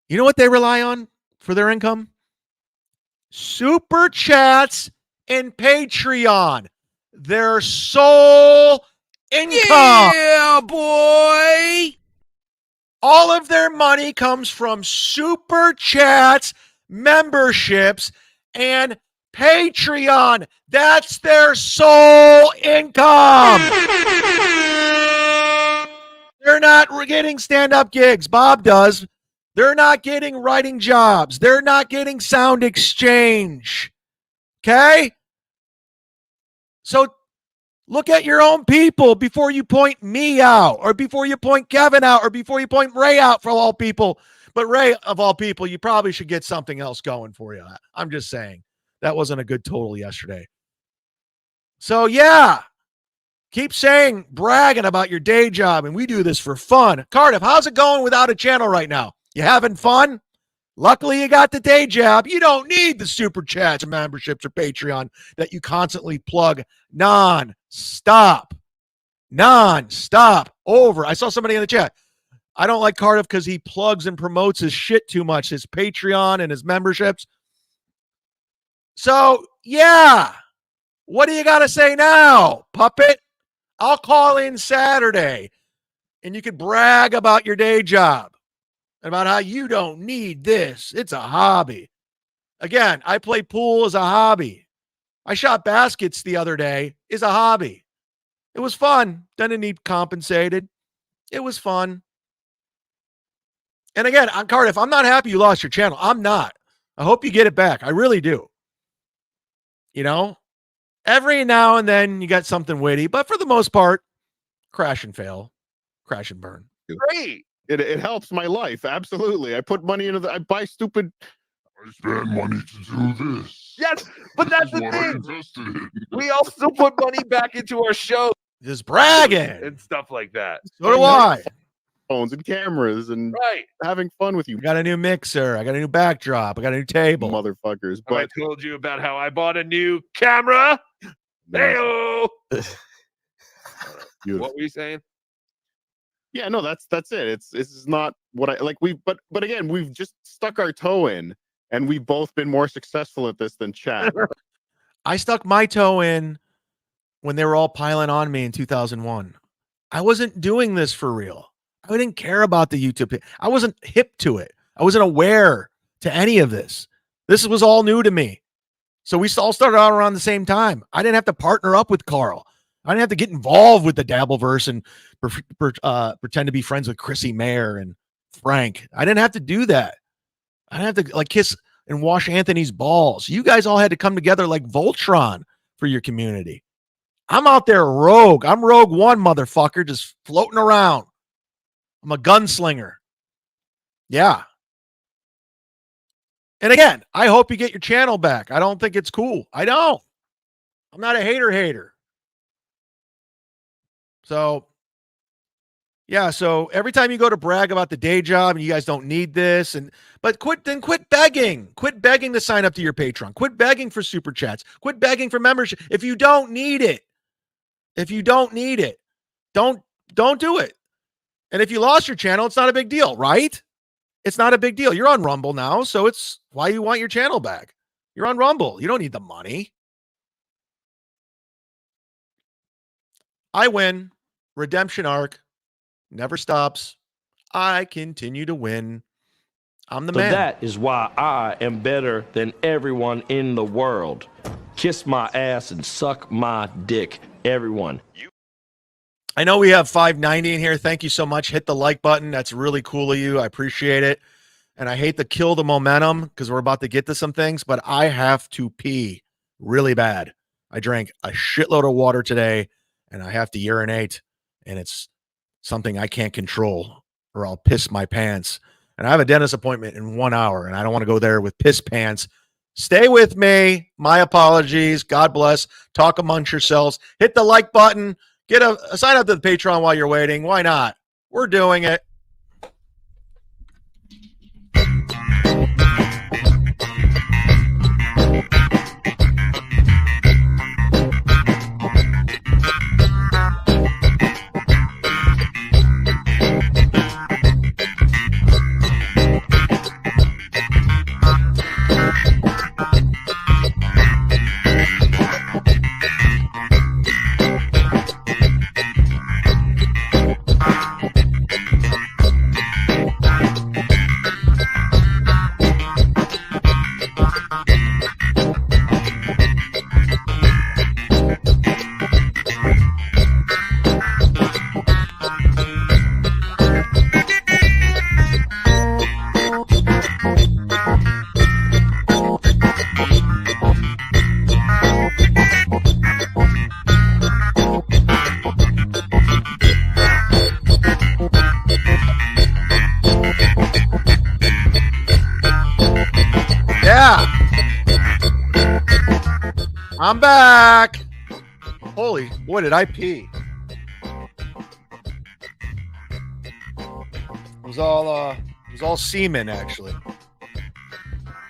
You know what they rely on for their income? Super Chats and Patreon. Their sole income. Yeah, boy. All of their money comes from Super Chats, memberships, and Patreon. That's their sole income. They're not getting stand-up gigs. Bob does. They're not getting writing jobs. They're not getting sound exchange. Okay? So look at your own people before you point me out, or before you point Kevin out, or before you point Ray out, for all people. But Ray, of all people, you probably should get something else going for you. I'm just saying. That wasn't a good total yesterday. So, yeah. Keep saying, bragging about your day job, and we do this for fun. Cardiff, how's it going without a channel right now? You having fun? Luckily, you got the day job. You don't need the Super Chats, memberships, or Patreon that you constantly plug non-stop. Non-stop. Over. I saw somebody in the chat. I don't like Cardiff because he plugs and promotes his shit too much, his Patreon and his memberships. So, yeah. What do you got to say now, puppet? I'll call in Saturday, and you could brag about your day job, about how you don't need this. It's a hobby. Again, I play pool as a hobby. I shot baskets the other day as a hobby. It was fun. Didn't need compensated. It was fun. And again, Cardiff, I'm not happy you lost your channel. I'm not. I hope you get it back. I really do. You know? Every now and then you got something witty, but for the most part, crash and fail, crash and burn. Great. It helps my life. Absolutely. I put money into I buy stupid. I spend money to do this. Yes, but that's the What I thing. invested in. We also put money back into our show Just bragging. and stuff like that. So do I. Phones and cameras and Right. having fun with you I got a new mixer. I got a new backdrop. I got a new table. motherfuckers. Have I But told you about how I bought a new camera? Hey-o. beautiful. What were you saying? Yeah, no, that's it. It's not what I like. But again, we've just stuck our toe in, and we've both been more successful at this than Chad. I stuck my toe in when they were all piling on me in 2001. I wasn't doing this for real. I didn't care about the YouTube. I wasn't hip to it. I wasn't aware to any of this. This was all new to me. So we all started out around the same time. I didn't have to partner up with Carl. I didn't have to get involved with the Dabbleverse and pretend to be friends with Chrissy Mayer and Frank. I didn't have to do that. I didn't have to like kiss and wash Anthony's balls. You guys all had to come together like Voltron for your community. I'm out there rogue. I'm Rogue One, motherfucker, just floating around. I'm a gunslinger. Yeah. And again, I hope you get your channel back. I don't think it's cool. I don't. I'm not a hater. So, yeah. So every time you go to brag about the day job and you guys don't need this, but quit begging. Quit begging to sign up to your Patreon. Quit begging for super chats. Quit begging for membership. If you don't need it, don't do it. And if you lost your channel, it's not a big deal, right? It's not a big deal. You're on Rumble now, so it's why you want your channel back. You're on Rumble. You don't need the money. I win. Redemption arc. Never stops. I continue to win. I'm the man. That is why I am better than everyone in the world. Kiss my ass and suck my dick, everyone. I know we have 590 in here. Thank you so much. Hit the like button. That's really cool of you. I appreciate it. And I hate to kill the momentum because we're about to get to some things, but I have to pee really bad. I drank a shitload of water today and I have to urinate, and it's something I can't control or I'll piss my pants. And I have a dentist appointment in 1 hour and I don't want to go there with piss pants. Stay with me. My apologies. God bless. Talk amongst yourselves. Hit the like button. Get a sign up to the Patreon while you're waiting. Why not? We're doing it. I'm back. Holy boy, did I pee? It was all semen, actually.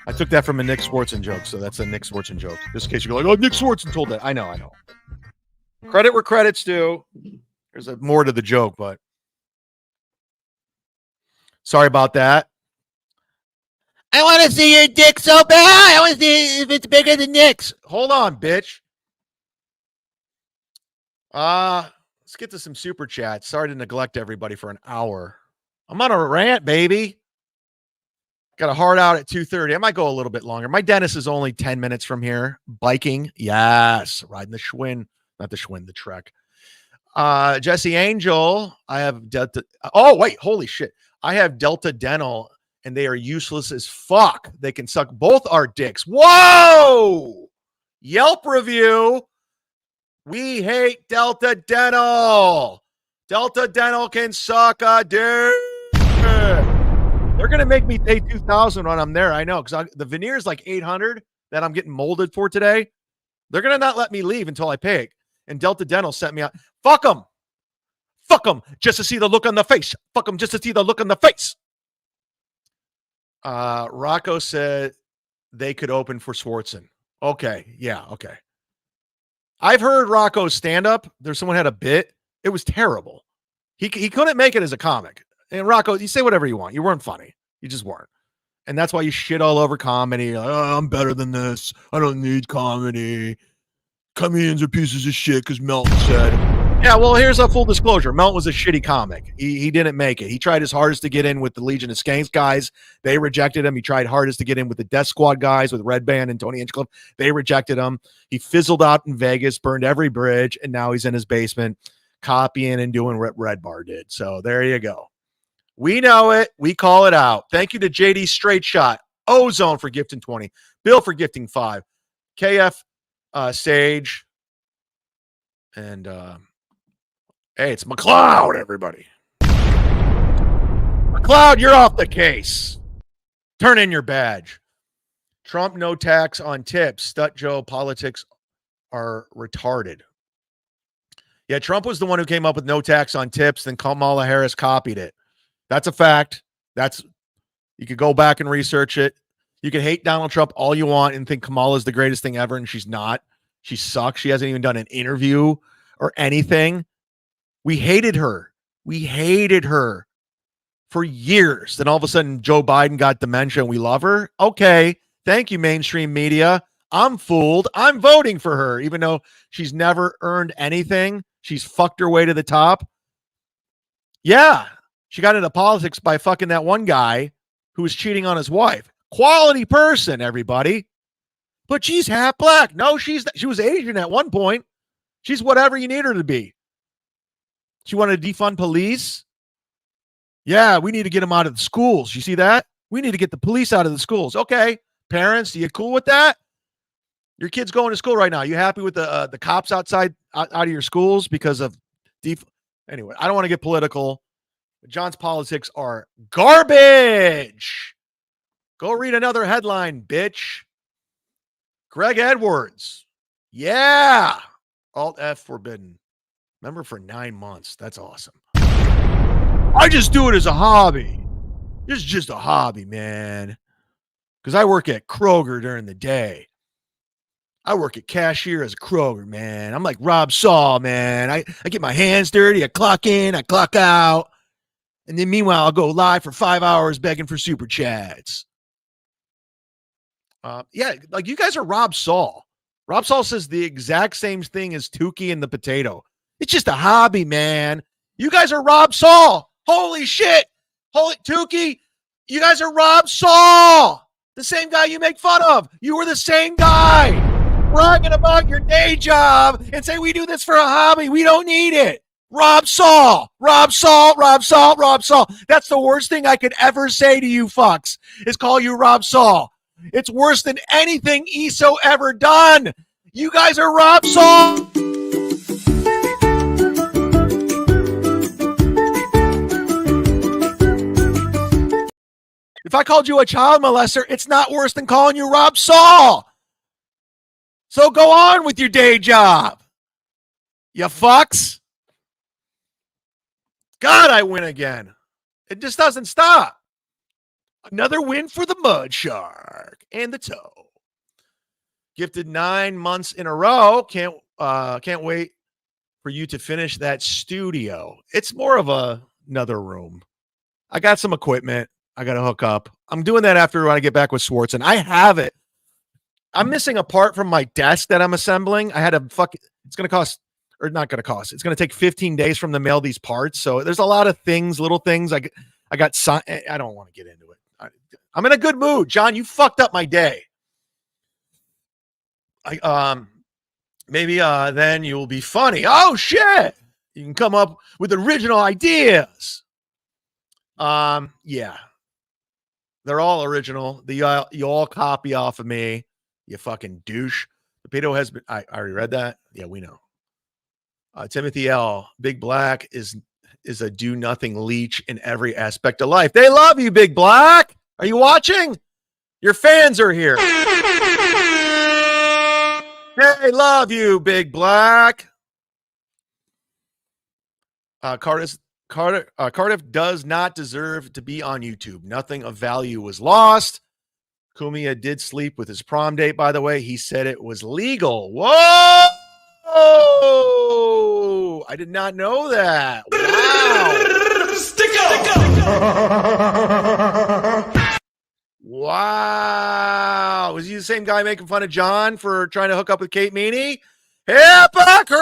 I took that from a Nick Swartzen joke, so that's a Nick Swartzen joke. Just in case you're like, oh, Nick Swartzen told that. I know. Credit where credit's due. There's more to the joke, but sorry about that. I want to see your dick so bad. I want to see if it's bigger than Nick's. Hold on, bitch. Let's get to some super chats. Sorry to neglect everybody for an hour. I'm on a rant, baby. Got a hard out at 2:30. I might go a little bit longer. My dentist is only 10 minutes from here. Biking, yes. Riding the Schwinn, not the Schwinn, the Trek. Jesse Angel, I have Delta. Oh, wait, holy shit. I have Delta Dental, and they are useless as fuck. They can suck both our dicks. Whoa! Yelp review. We hate Delta Dental. Delta Dental can suck a dick. They're going to make me pay $2,000 when I'm there. I know, because the veneer is like $800 that I'm getting molded for today. They're going to not let me leave until I pay it. And Delta Dental sent me out. Fuck them. Fuck them just to see the look on the face. Fuck them just to see the look on the face. Rocco said they could open for Swartzen. Okay. Yeah. Okay. I've heard Rocco's stand-up. There's someone had a bit. It was terrible. He couldn't make it as a comic. And Rocco, you say whatever you want. You weren't funny. You just weren't. And that's why you shit all over comedy. You're like, oh, I'm better than this. I don't need comedy. Comedians are pieces of shit because Melton said. Yeah, well, here's a full disclosure. Melton was a shitty comic. He didn't make it. He tried his hardest to get in with the Legion of Skanks guys. They rejected him. He tried hardest to get in with the Death Squad guys, with Red Band and Tony Hinchcliffe. They rejected him. He fizzled out in Vegas, burned every bridge, and now he's in his basement copying and doing what Red Bar did. So there you go. We know it. We call it out. Thank you to JD Straight Shot, Ozone for gifting 20, Bill for gifting 5, KF Sage, and hey, it's McLeod, everybody. McLeod, you're off the case. Turn in your badge. Trump, no tax on tips. Stut Joe, politics are retarded. Yeah, Trump was the one who came up with no tax on tips, then Kamala Harris copied it. That's a fact. You could go back and research it. You can hate Donald Trump all you want and think Kamala is the greatest thing ever, and she's not. She sucks. She hasn't even done an interview or anything. We hated her. We hated her for years. Then all of a sudden, Joe Biden got dementia and we love her. Okay. Thank you, mainstream media. I'm fooled. I'm voting for her, even though she's never earned anything. She's fucked her way to the top. Yeah. She got into politics by fucking that one guy who was cheating on his wife. Quality person, everybody. But she's half black. No, she was Asian at one point. She's whatever you need her to be. She wanted to defund police. Yeah, we need to get them out of the schools. You see that? We need to get the police out of the schools. Okay, parents, are you cool with that? Your kid's going to school right now. You happy with the cops out of your schools because of Anyway, I don't want to get political. John's politics are garbage. Go read another headline, bitch. Greg Edwards. Yeah. Alt F forbidden. Remember, for 9 months. That's awesome. I just do it as a hobby. This is just a hobby, man. Because I work at Kroger during the day. I work at cashier as a Kroger, man. I'm like Rob Saw, man. I get my hands dirty. I clock in. I clock out. And then meanwhile, I'll go live for 5 hours begging for super chats. Yeah, like you guys are Rob Saul. Rob Saul says the exact same thing as Tukey and the potato. It's just a hobby, man. You guys are Rob Saul. Holy shit. Holy Tukey, you guys are Rob Saul. The same guy you make fun of. You were the same guy. Bragging about your day job and say we do this for a hobby. We don't need it. Rob Saul. Rob Saul. Rob Saul. Rob Saul. That's the worst thing I could ever say to you fucks is call you Rob Saul. It's worse than anything ESO ever done. You guys are Rob Saul. If I called you a child molester, it's not worse than calling you Rob Saul. So go on with your day job. You fucks. God, I win again. It just doesn't stop. Another win for the Mud Shark and the Toe. Gifted 9 months in a row. Can't wait for you to finish that studio. It's more of another room. I got some equipment I got to hook up. I'm doing that after when I get back with Swartz, and I have it. I'm missing a part from my desk that I'm assembling. I had a it's going to cost, or not going to cost. It's going to take 15 days from the mail these parts. So there's a lot of things, little things. I don't want to get into it. I'm in a good mood. John, you fucked up my day. Maybe then you'll be funny. Oh shit. You can come up with original ideas. Yeah. They're all original. You all copy off of me. You fucking douche. The pedo has been. I already read that. Yeah, we know. Timothy L. Big Black is a do nothing leech in every aspect of life. They love you, Big Black. Are you watching? Your fans are here. They love you, Big Black. Cardiff does not deserve to be on YouTube. Nothing of value was lost. Cumia did sleep with his prom date, by the way. He said it was legal. Whoa! I did not know that. Wow. Stick up! Wow. Was he the same guy making fun of John for trying to hook up with Kate Meany? Hypocrite!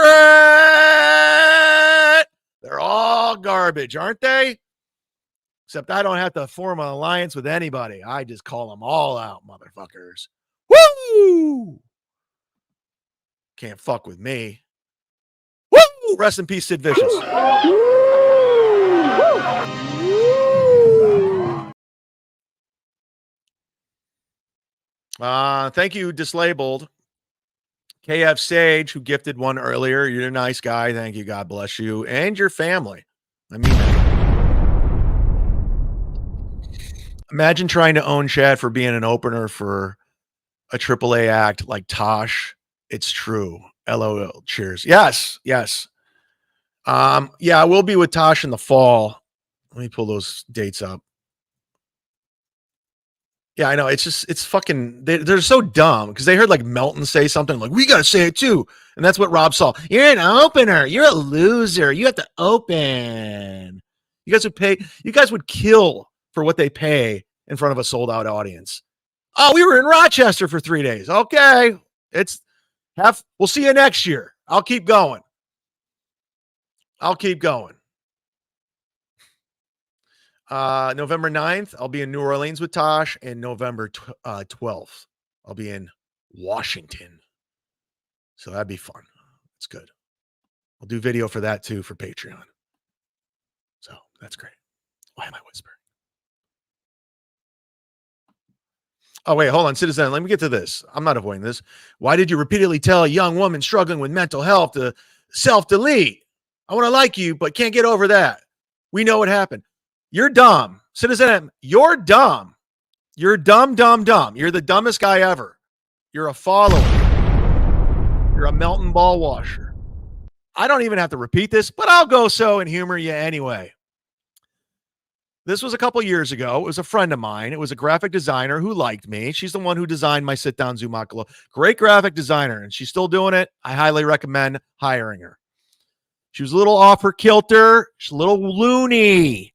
They're all garbage, aren't they? Except I don't have to form an alliance with anybody. I just call them all out, motherfuckers. Woo! Can't fuck with me. Woo! Rest in peace, Sid Vicious. Thank you, Dislabeled. KF Sage, who gifted one earlier. You're a nice guy. Thank you. God bless you. And your family. I mean, imagine trying to own Chad for being an opener for a AAA act like Tosh. It's true. LOL. Cheers. Yes. Yes. Yeah, I will be with Tosh in the fall. Let me pull those dates up. Yeah, I know. It's fucking, they're so dumb because they heard like Melton say something like, we got to say it too. And that's what Rob saw. You're an opener. You're a loser. You have to open. You guys would kill for what they pay in front of a sold out audience. Oh, we were in Rochester for 3 days. Okay. We'll see you next year. I'll keep going. November 9th, I'll be in New Orleans with Tosh, and November 12th, I'll be in Washington. So that'd be fun. It's good. I'll do video for that too for Patreon. So that's great. Why am I whispering? Oh, wait, hold on, Citizen. Let me get to this. I'm not avoiding this. Why did you repeatedly tell a young woman struggling with mental health to self-delete? I want to like you, but can't get over that. We know what happened. You're dumb. Citizen M, you're dumb. You're dumb. You're the dumbest guy ever. You're a follower. You're a Melton ball washer. I don't even have to repeat this, but I'll go so and humor you anyway. This was a couple years ago. It was a friend of mine. It was a graphic designer who liked me. She's the one who designed my sit-down Zumock. Great graphic designer, and she's still doing it. I highly recommend hiring her. She was a little off her kilter. She's a little loony.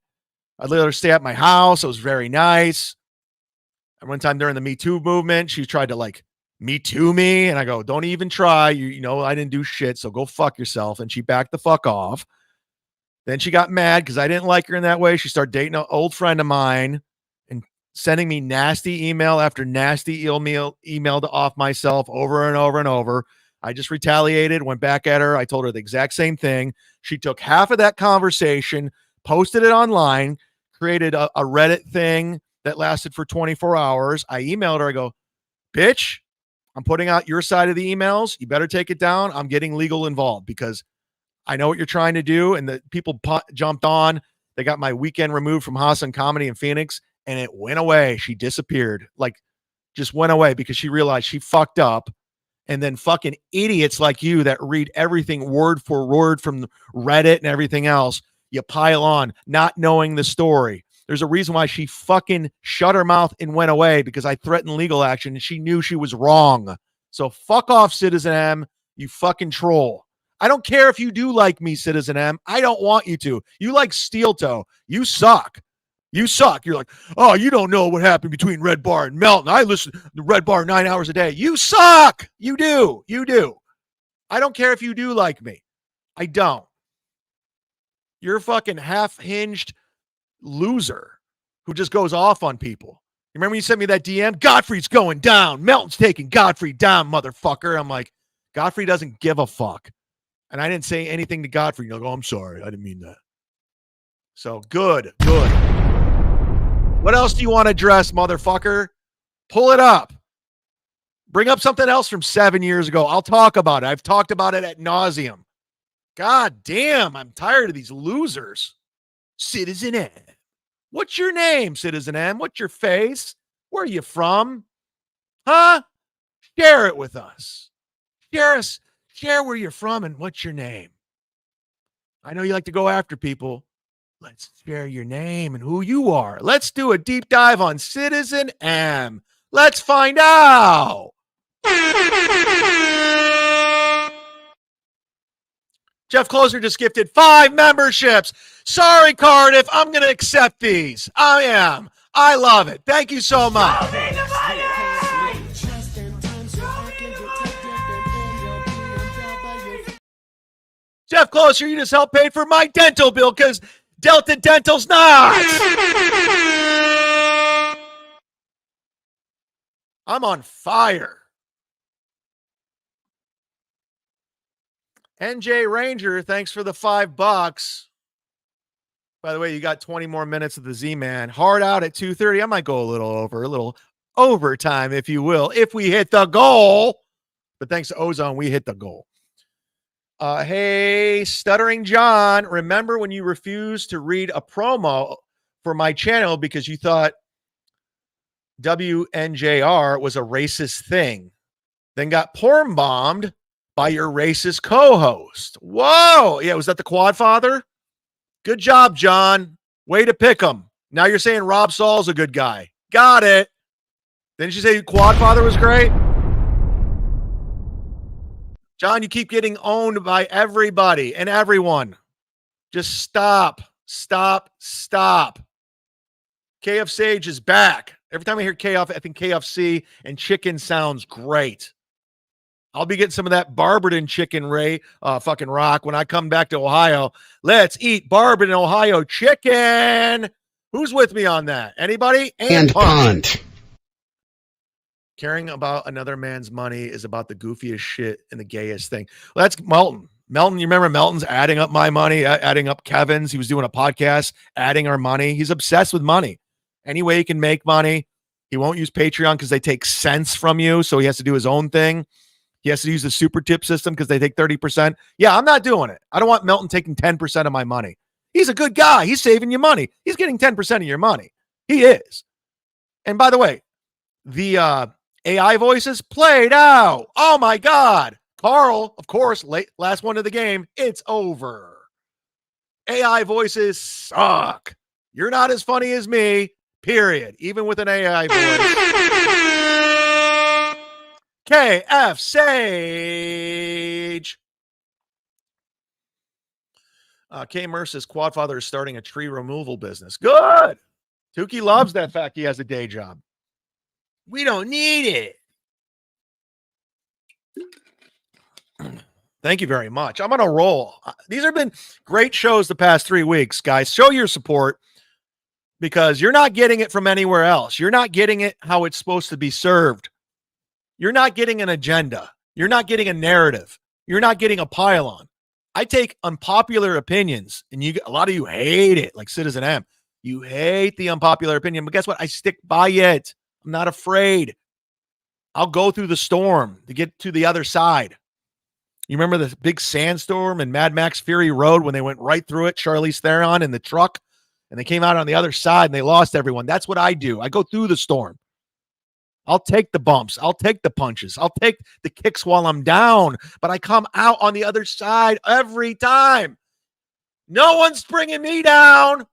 I'd let her stay at my house. It was very nice. And one time during the Me Too movement, she tried to like Me Too me. And I go, don't even try. You know, I didn't do shit. So go fuck yourself. And she backed the fuck off. Then she got mad because I didn't like her in that way. She started dating an old friend of mine and sending me nasty email after nasty email to off myself over and over and over. I just retaliated, went back at her. I told her the exact same thing. She took half of that conversation, posted it online, created a Reddit thing that lasted for 24 hours. I emailed her. I go, bitch, I'm putting out your side of the emails. You better take it down. I'm getting legal involved because I know what you're trying to do. And the people jumped on. They got my weekend removed from Hassan Comedy in Phoenix, and it went away. She disappeared, like just went away because she realized she fucked up And then fucking idiots like you that read everything word for word from Reddit and everything else, you pile on, not knowing the story. There's a reason why she fucking shut her mouth and went away, because I threatened legal action and she knew she was wrong. So fuck off, Citizen M, you fucking troll. I don't care if you do like me, Citizen M. I don't want you to. You like Steel Toe. You suck. You suck. You're like, oh, you don't know what happened between Red Bar and Melton. I listen to Red Bar 9 hours a day. You suck. You do. You do. I don't care if you do like me. I don't. You're a fucking half-hinged loser who just goes off on people. You remember you sent me that DM? Godfrey's going down. Melton's taking Godfrey down, motherfucker. I'm like, Godfrey doesn't give a fuck. And I didn't say anything to Godfrey. You're like, oh, I'm sorry. I didn't mean that. So good. What else do you want to address, motherfucker? Pull it up. Bring up something else from 7 years ago. I'll talk about it. I've talked about it ad nauseum. God damn, I'm tired of these losers. Citizen M. What's your name, Citizen M? What's your face? Where are you from? Huh? Share it with us. Share where you're from and what's your name. I know you like to go after people. Let's share your name and who you are. Let's do a deep dive on Citizen M. Let's find out. Jeff Closer just gifted 5 memberships. Sorry, Cardiff. I'm going to accept these. I am. I love it. Thank you so much. Jeff Closer, you just helped pay for my dental bill because Delta Dental's not. I'm on fire. NJ Ranger, thanks for the $5. By the way, you got 20 more minutes of the Z-Man. Hard out at 2:30. I might go a little overtime, if you will, if we hit the goal. But thanks to Ozone, we hit the goal. Hey, Stuttering John, remember when you refused to read a promo for my channel because you thought WNJR was a racist thing, then got porn bombed by your racist co-host? Whoa. Yeah, was that the Quad Father? Good job, John. Way to pick him. Now you're saying Rob Saul's a good guy. Got it. Didn't you say Quad Father was great? John, you keep getting owned by everybody and everyone. Just stop. KF Sage is back. Every time I hear KF, I think KFC and chicken sounds great. I'll be getting some of that Barberton chicken, Ray, fucking rock, when I come back to Ohio. Let's eat Barberton, Ohio chicken. Who's with me on that? Anybody? And punt. Caring about another man's money is about the goofiest shit and the gayest thing. Well, that's Melton. Melton, you remember Melton's adding up my money, adding up Kevin's. He was doing a podcast, adding our money. He's obsessed with money. Any way he can make money. He won't use Patreon because they take cents from you, so he has to do his own thing. He has to use the super tip system because they take 30%. Yeah, I'm not doing it. I don't want Melton taking 10% of my money. He's a good guy. He's saving you money. He's getting 10% of your money. He is. And by the way, the AI voices played out. Oh, my God. Carl, of course, last one of the game. It's over. AI voices suck. You're not as funny as me, period. Even with an AI voice. KF Sage. K. Merce's Quadfather is starting a tree removal business. Good. Tukey loves that fact he has a day job. We don't need it. Thank you very much. I'm on a roll. These have been great shows the past 3 weeks, guys. Show your support because you're not getting it from anywhere else. You're not getting it how it's supposed to be served. You're not getting an agenda. You're not getting a narrative. You're not getting a pylon. I take unpopular opinions, and a lot of you hate it, like Citizen M. You hate the unpopular opinion, but guess what? I stick by it. I'm not afraid. I'll go through the storm to get to the other side. You remember the big sandstorm in Mad Max Fury Road when they went right through it, Charlize Theron in the truck, and they came out on the other side and they lost everyone? That's what I do. I go through the storm. I'll take the bumps. I'll take the punches. I'll take the kicks while I'm down, but I come out on the other side every time. No one's bringing me down.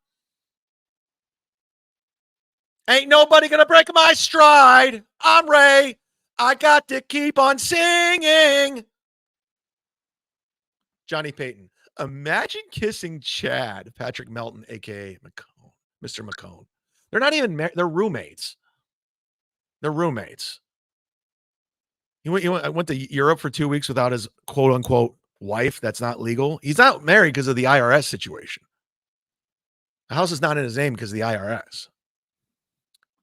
Ain't nobody going to break my stride. I'm Ray. I got to keep on singing. Johnny Payton. Imagine kissing Chad, Patrick Melton, a.k.a. McCone, Mr. McCone. They're not even married. They're roommates. They're roommates. He went to Europe for 2 weeks without his quote-unquote wife. That's not legal. He's not married because of the IRS situation. The house is not in his name because of the IRS.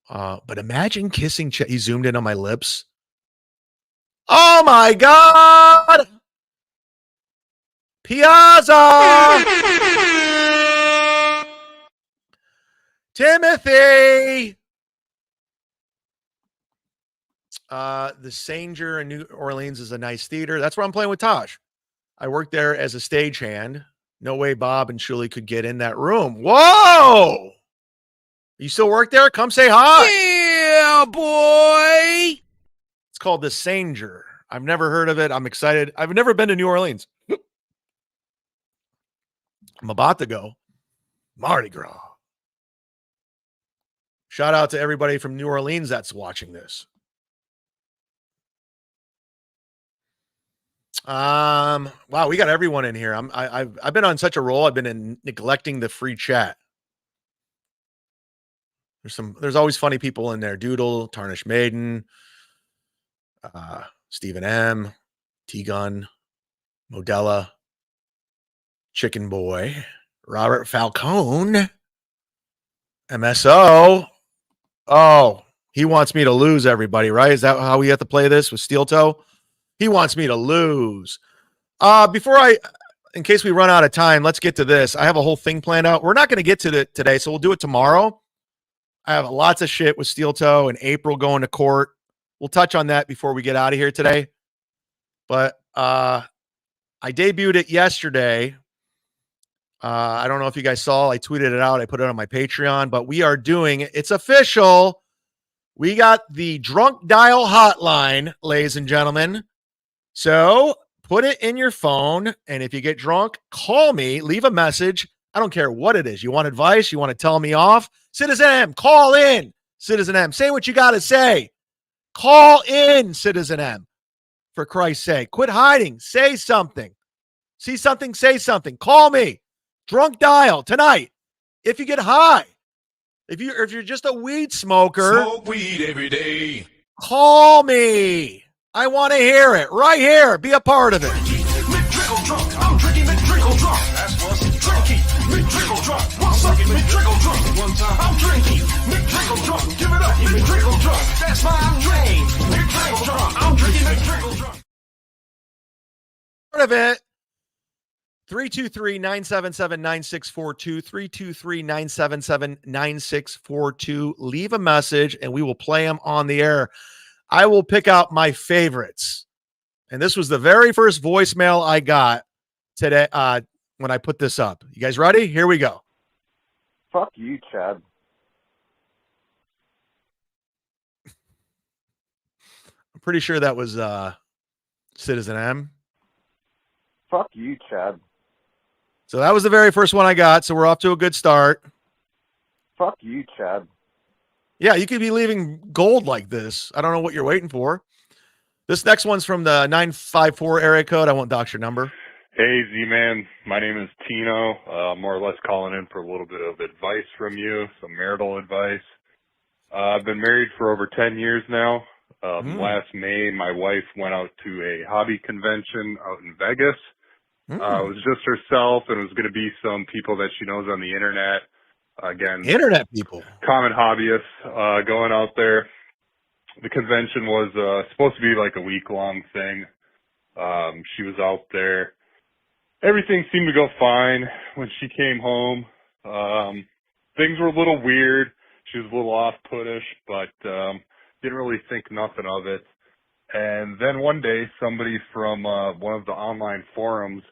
But imagine kissing Chad. He zoomed in on my lips. Oh, my God. Piazza. Timothy. The Sanger in New Orleans is a nice theater. That's where I'm playing with Taj. I worked there as a stagehand. No way Bob and Shuli could get in that room. Whoa! You still work there? Come say hi. Yeah, boy. It's called the Sanger. I've never heard of it. I'm excited. I've never been to New Orleans. I'm about to go. Mardi Gras. Shout out to everybody from New Orleans that's watching this. Wow, we got everyone in here. I've been on such a roll. I've been neglecting the free chat. There's always funny people in there. Doodle, Tarnished Maiden, Stephen M, T-Gun, Modella, Chicken Boy, Robert Falcone, MSO. Oh, he wants me to lose, everybody, right? Is that how we have to play this with Steel Toe? He wants me to lose. In case we run out of time, let's get to this. I have a whole thing planned out. We're not going to get to it today, so we'll do it tomorrow. I have lots of shit with Steel Toe and April going to court. We'll touch on that before we get out of here today. But I debuted it yesterday. I don't know if you guys saw. I tweeted it out. I put it on my Patreon. But we are doing it. It's official. We got the drunk dial hotline, ladies and gentlemen. So put it in your phone. And if you get drunk, call me. Leave a message. I don't care what it is. You want advice? You want to tell me off? Citizen M, call in. Citizen M, say what you got to say. Call in, Citizen M. For Christ's sake, quit hiding. Say something. See something, say something. Call me. Drunk dial tonight. If you get high, if you're just a weed smoker, Smoke weed every day. call me. I want to hear it right here. Be a part of it. McDrickle drunk. I'm drinking McDrickle drunk. That's what's drinking. McDrickle drunk. What's up? McDrickle drunk. One time I'm drinking. McDrickle drunk. Give it up. McDrickle drunk. That's my name. McDrickle drunk. I'm drinking McDrickle drunk. Part of it. 323-977-9642. 323-977-9642. Leave a message and we will play them on the air. I will pick out my favorites. And this was the very first voicemail I got today when I put this up. You guys ready? Here we go. Fuck you, Chad. I'm pretty sure that was Citizen M. Fuck you, Chad. So that was the very first one I got. So we're off to a good start. Fuck you, Chad. Yeah, you could be leaving gold like this. I don't know what you're waiting for. This next one's from the 954 area code. I won't dox your number. Hey, Z-Man. My name is Tino. More or less calling in for a little bit of advice from you, some marital advice. I've been married for over 10 years now. Last May, my wife went out to a hobby convention out in Vegas. It was just herself, and it was going to be some people that she knows on the internet. Again, Internet people. Common hobbyists going out there. The convention was supposed to be like a week-long thing. She was out there. Everything seemed to go fine. When she came home, things were a little weird. She was a little off-puttish, but didn't really think nothing of it. And then one day, somebody from one of the online forums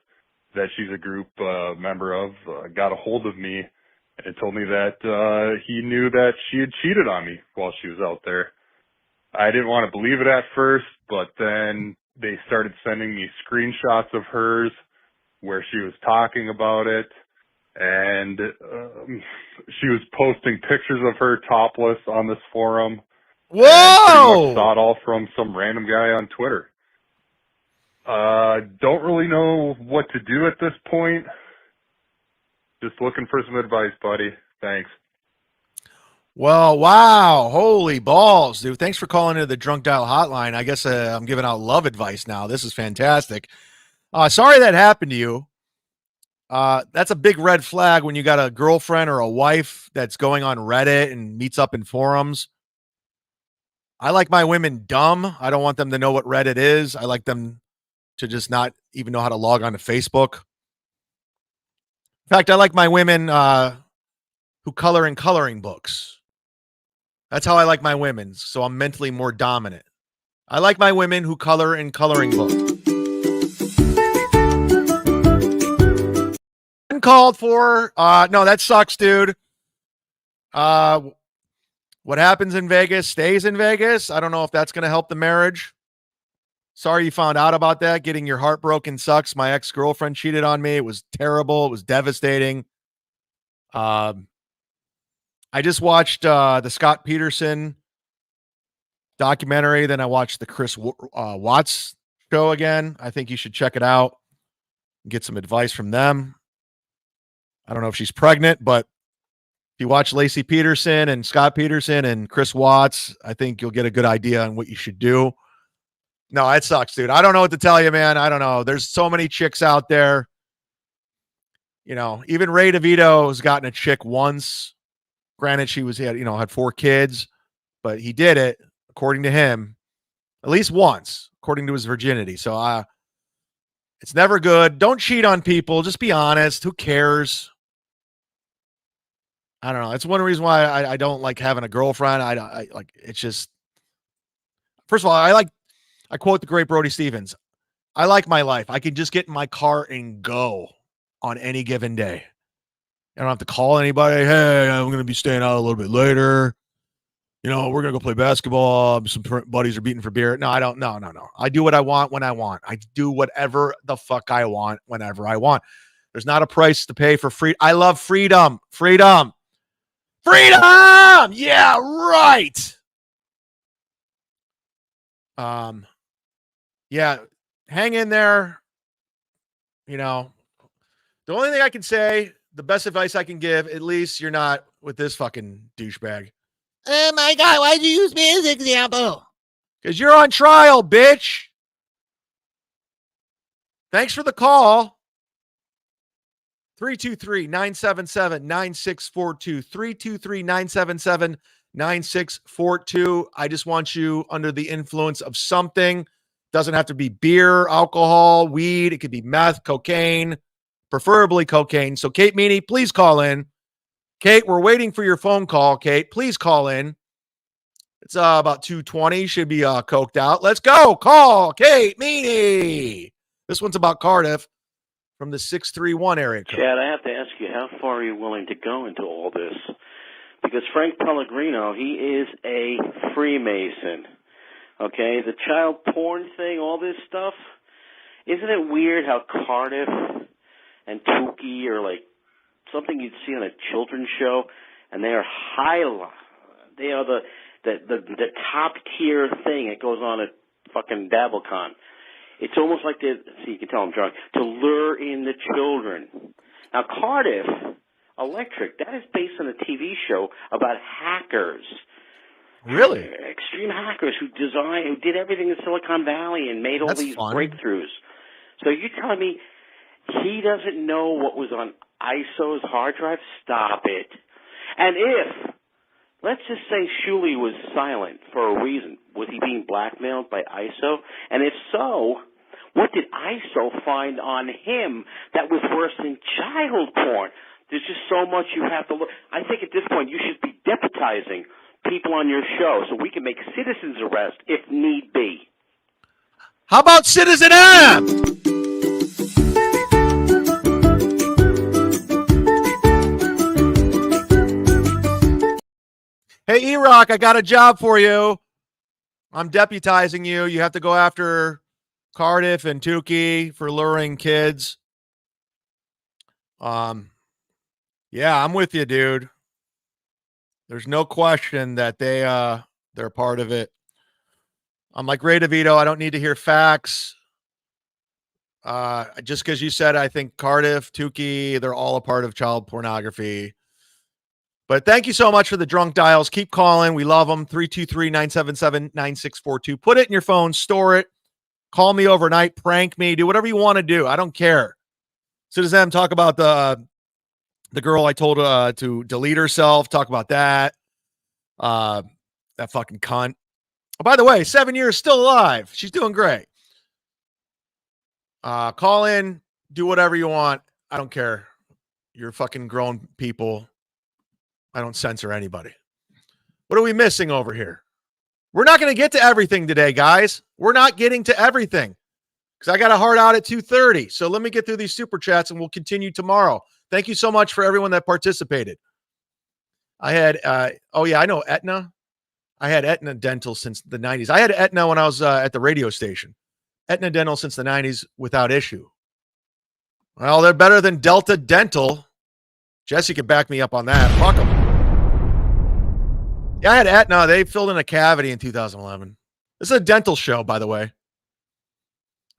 that she's a group member of got a hold of me and told me that he knew that she had cheated on me while she was out there. I didn't want to believe it at first, but then they started sending me screenshots of hers where she was talking about it, and she was posting pictures of her topless on this forum. And pretty much saw it all from some random guy on Twitter. Don't really know what to do at this point. Just looking for some advice, buddy. Thanks. Well, wow. Holy balls, dude. Thanks for calling into the Drunk Dial hotline. I guess I'm giving out love advice now. This is fantastic. Sorry that happened to you. That's a big red flag when you got a girlfriend or a wife that's going on Reddit and meets up in forums. I like my women dumb. I don't want them to know what Reddit is. I like them to just not even know how to log on to Facebook. In fact, I like my women who color in coloring books. That's how I like my women, so I'm mentally more dominant. I like my women who color in coloring books. Uncalled for. No, that sucks, dude. What happens in Vegas stays in Vegas. I don't know if that's going to help the marriage. Sorry you found out about that. Getting your heart broken sucks. My ex-girlfriend cheated on me. It was terrible. It was devastating. I just watched the Scott Peterson documentary. Then I watched the Chris Watts show again. I think you should check it out and get some advice from them. I don't know if she's pregnant, but if you watch Lacey Peterson and Scott Peterson and Chris Watts, I think you'll get a good idea on what you should do. No, it sucks, dude. I don't know what to tell you, man. I don't know. There's so many chicks out there. You know, even Ray DeVito has gotten a chick once. Granted, had 4 kids, but he did it, according to him, at least once, according to his virginity. So it's never good. Don't cheat on people. Just be honest. Who cares? I don't know. It's one reason why I don't like having a girlfriend. I like, it's just, first of all, I quote the great Brody Stevens. I like my life. I can just get in my car and go on any given day. I don't have to call anybody. Hey, I'm going to be staying out a little bit later. You know, we're going to go play basketball. Some buddies are beating for beer. No, I don't. No. I do what I want when I want. I do whatever the fuck I want whenever I want. There's not a price to pay for free. I love freedom. Freedom. Yeah, right. Yeah, hang in there. You know, the only thing I can say, the best advice I can give, at least you're not with this fucking douchebag. Oh my God, why'd you use me as an example? Because you're on trial, bitch. Thanks for the call. 323-977-9642. 323-977-9642. I just want you under the influence of something. Doesn't have to be beer, alcohol, weed. It could be meth, cocaine, preferably cocaine. So Kate Meany, please call in. Kate, we're waiting for your phone call. Kate, please call in. It's about 2:20. Should be coked out. Let's go. Call Kate Meany. This one's about Cardiff from the 631 area code. Chad, I have to ask you, how far are you willing to go into all this? Because Frank Pellegrino, he is a Freemason. Okay, the child porn thing, all this stuff. Isn't it weird how Cardiff and Tukey are like something you'd see on a children's show, and they are they are the top tier thing that goes on at fucking DabbleCon. It's almost like see, you can tell I'm drunk, to lure in the children. Now, Cardiff Electric, that is based on a TV show about hackers. Really? Extreme hackers who did everything in Silicon Valley and made all That's these fun. breakthroughs. So you're telling me he doesn't know what was on ISO's hard drive? Stop it. And let's just say Shuley was silent for a reason. Was he being blackmailed by ISO? And if so, what did ISO find on him that was worse than child porn? There's just so much you have to look. I think at this point you should be deputizing people on your show so we can make citizens arrest if need be. How about Citizen M? Hey, E-Rock, I got a job for you. I'm deputizing you. You have to go after Cardiff and Tukey for luring kids. Yeah, I'm with you, dude. There's no question that they're part of it. I'm like Ray DeVito. I don't need to hear facts. Just because you said, I think Cardiff, Tukey, they're all a part of child pornography. But thank you so much for the drunk dials. Keep calling. We love them. 323-977-9642. Put it in your phone. Store it. Call me overnight. Prank me. Do whatever you want to do. I don't care. Citizen, talk about the girl I told to delete herself. Talk about that. That fucking cunt. Oh, by the way, 7 years, still alive. She's doing great. Call in. Do whatever you want. I don't care. You're fucking grown people. I don't censor anybody. What are we missing over here? We're not going to get to everything today, guys. We're not getting to everything because I got a hard out at 2:30. So let me get through these super chats and we'll continue tomorrow. Thank you so much for everyone that participated. I had, I know Aetna. I had Aetna Dental since the 90s. I had Aetna when I was at the radio station. Aetna Dental since the 90s without issue. Well, they're better than Delta Dental. Jesse could back me up on that. Fuck them. Yeah, I had Aetna. They filled in a cavity in 2011. This is a dental show, by the way.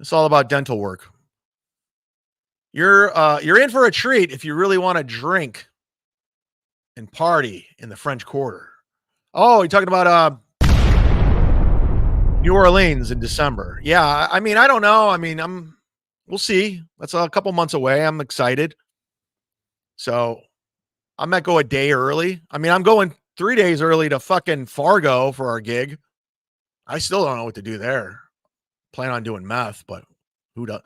It's all about dental work. You're in for a treat if you really want to drink and party in the French Quarter. Oh, you're talking about New Orleans in December. Yeah, I mean, I don't know. I mean, we'll see. That's a couple months away. I'm excited. So I might go a day early. I mean, I'm going 3 days early to fucking Fargo for our gig. I still don't know what to do there. Plan on doing meth, but who does?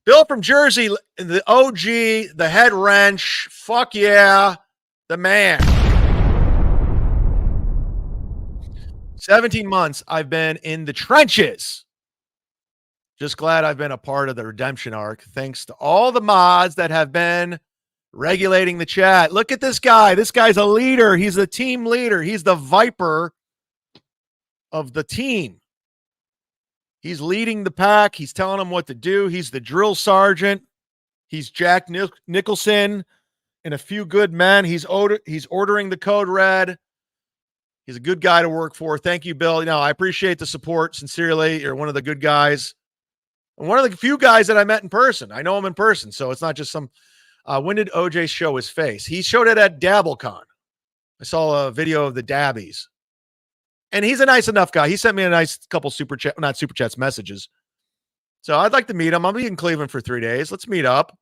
Bill from Jersey, the OG, the head wrench. Fuck yeah, the man. 17 months I've been in the trenches. Just glad I've been a part of the redemption arc. Thanks to all the mods that have been regulating the chat. Look at this guy. This guy's a leader. He's the team leader. He's the Viper of the team. He's leading the pack. He's telling them what to do. He's the drill sergeant. He's Jack Nicholson and a few good men. He's ordering the code red. He's a good guy to work for. Thank you, Bill. You know, I appreciate the support. Sincerely, you're one of the good guys. And one of the few guys that I met in person. I know him in person, so it's not just some. When did OJ show his face? He showed it at DabbleCon. I saw a video of the Dabbies. And he's a nice enough guy. He sent me a nice couple not super chats, messages. So I'd like to meet him. I'll be in Cleveland for 3 days. Let's meet up.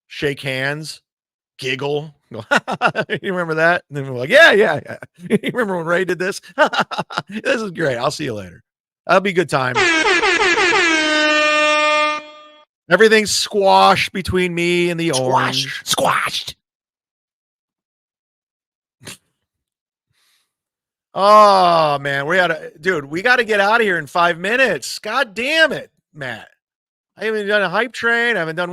Shake hands. Giggle. You remember that? And then we're like, yeah. You remember when Ray did this? This is great. I'll see you later. That'll be a good time. Everything's squashed between me and the orange. Squashed. Oh, man. We got to get out of here in 5 minutes. God damn it, Matt. I haven't done a hype train. I haven't done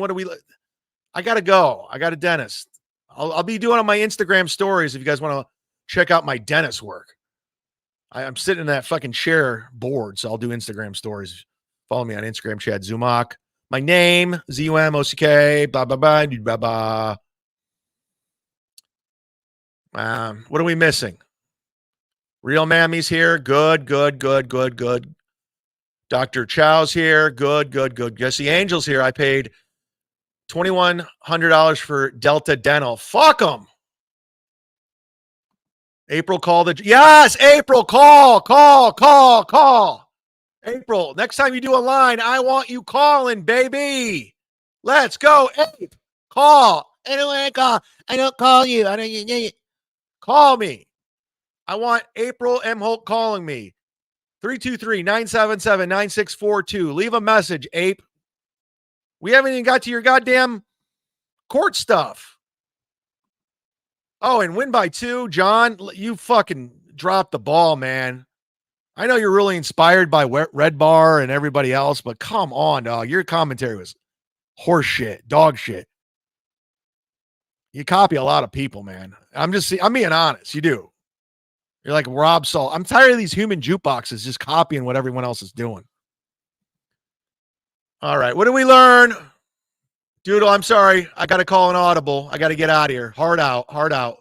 I got to go. I got a dentist. I'll be doing on my Instagram stories if you guys want to check out my dentist work. I'm sitting in that fucking chair bored, so I'll do Instagram stories. Follow me on Instagram, Chad Zumock. My name, Z-U-M-O-C-K, blah, blah, blah, blah, blah. What are we missing? Real Mammy's here. Good. Dr. Chow's here. Good. Jesse Angel's here. I paid $2,100 for Delta Dental. Fuck them. April, call yes, April, call. April, next time you do a line, I want you calling, baby. Let's go, Ape. Call. I don't want to call. I don't call you. Call me. I want April M. Holt calling me. 323-977-9642. Leave a message, Ape. We haven't even got to your goddamn court stuff. Oh, and win by 2. John, you fucking dropped the ball, man. I know you're really inspired by Red Bar and everybody else, but come on, dog. Your commentary was horse shit, dog shit. You copy a lot of people, man. I'm being honest. You do. You're like Rob Salt. I'm tired of these human jukeboxes just copying what everyone else is doing. All right. What did we learn? Doodle, I'm sorry. I got to call an audible. I got to get out of here. Hard out. Hard out.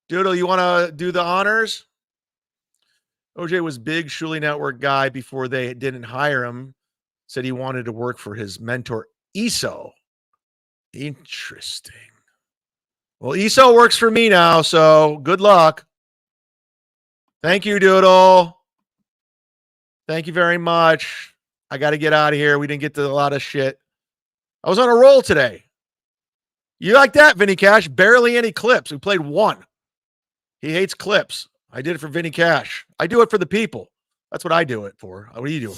Doodle, you want to do the honors? OJ was big Shuli Network guy before they didn't hire him. Said he wanted to work for his mentor, ESO. Interesting. Well, ESO works for me now, so good luck. Thank you, Doodle. Thank you very much. I got to get out of here. We didn't get to a lot of shit. I was on a roll today. You like that, Vinny Cash? Barely any clips. We played one. He hates clips. I did it for Vinny Cash. I do it for the people. That's what I do it for. What are you doing?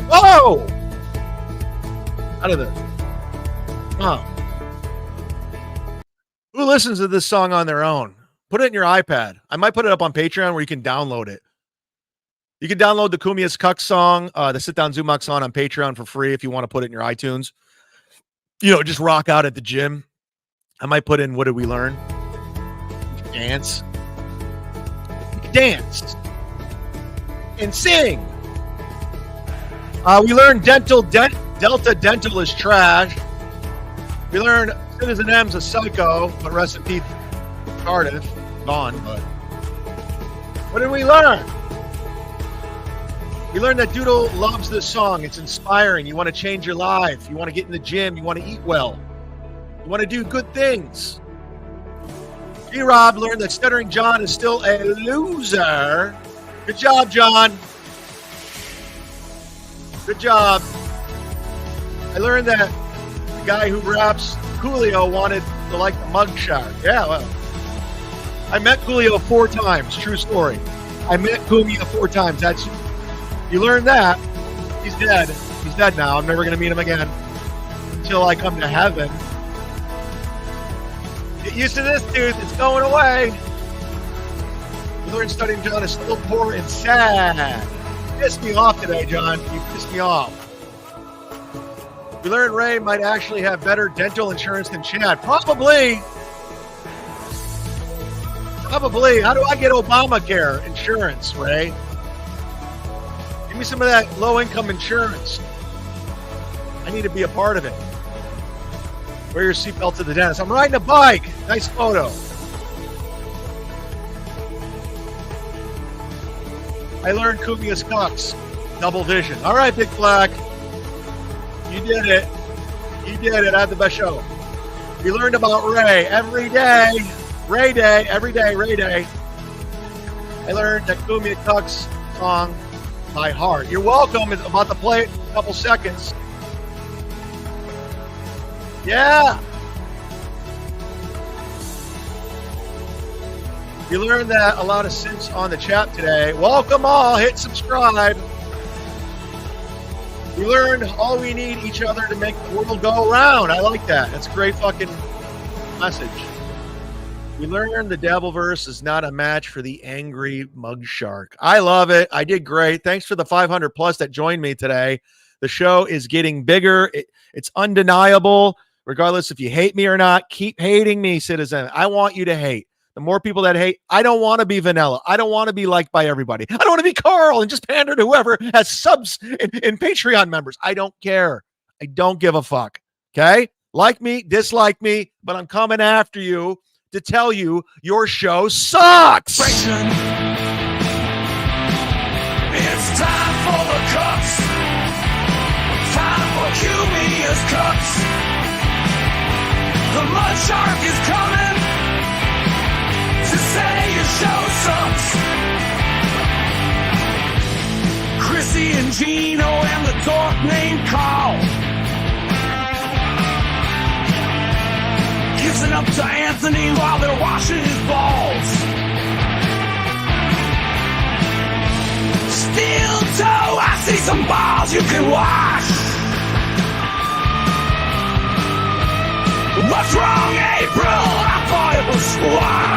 Whoa! Out of the... Oh. Who listens to this song on their own? Put it in your iPad. I might put it up on Patreon where you can download it. You can download the Cumia'S Cucks song, the Sit Down Zumock song on Patreon for free if you want to put it in your iTunes. You know, just rock out at the gym. I might put in What Did We Learn? Dance. Dance. And sing. We learned Delta Dental is trash. We learned Citizen M's a psycho, but rest in peace, Cardiff. Gone, but. What did we learn? We learned that Doodle loves this song. It's inspiring. You want to change your life. You want to get in the gym. You want to eat well. You want to do good things. G-Rob learned that Stuttering John is still a loser. Good job, John. Good job. I learned that the guy who raps Coolio wanted to like the mugshot. Yeah, well. I met Coolio 4 times. True story. I met Cumia'S 4 times. You learned that. He's dead. He's dead now. I'm never going to meet him again until I come to heaven. Get used to this, dude. It's going away. You learned Studying John is still poor and sad. You pissed me off today, John. You pissed me off. We learned Ray might actually have better dental insurance than Chad. Probably. Probably. How do I get Obamacare insurance, Ray? Give me some of that low-income insurance. I need to be a part of it. Wear your seatbelt to the dentist. I'm riding a bike. Nice photo. I learned Cumia'S Cucks. Double vision. All right, Big Black. You did it. You did it. I had the best show. We learned about Ray every day. Ray Day. Every day, Ray Day. I learned that Cumia'S Cucks song by heart. You're welcome. It's about to play it in a couple seconds. Yeah. You learned that a lot of simps on the chat today. Welcome all. Hit subscribe. We learned all we need each other to make the world go around. I like that. That's a great fucking message. We learned the Devilverse is not a match for the angry mug shark. I love it. I did great. Thanks for the 500 plus that joined me today. The show is getting bigger. It's undeniable. Regardless if you hate me or not, keep hating me, citizen. I want you to hate. The more people that hate, I don't want to be vanilla. I don't want to be liked by everybody. I don't want to be Carl and just pander to whoever has subs and Patreon members. I don't care. I don't give a fuck. Okay? Like me, dislike me, but I'm coming after you to tell you your show sucks. It's time for the Cucks. Time for Cumia'S Cucks. The mud shark is coming to say your show sucks. Chrissy and Gino and the dork named Carl kissing up to Anthony while they're washing his balls. Steel toe, I see some balls you can wash. What's wrong, April? I thought it was squash.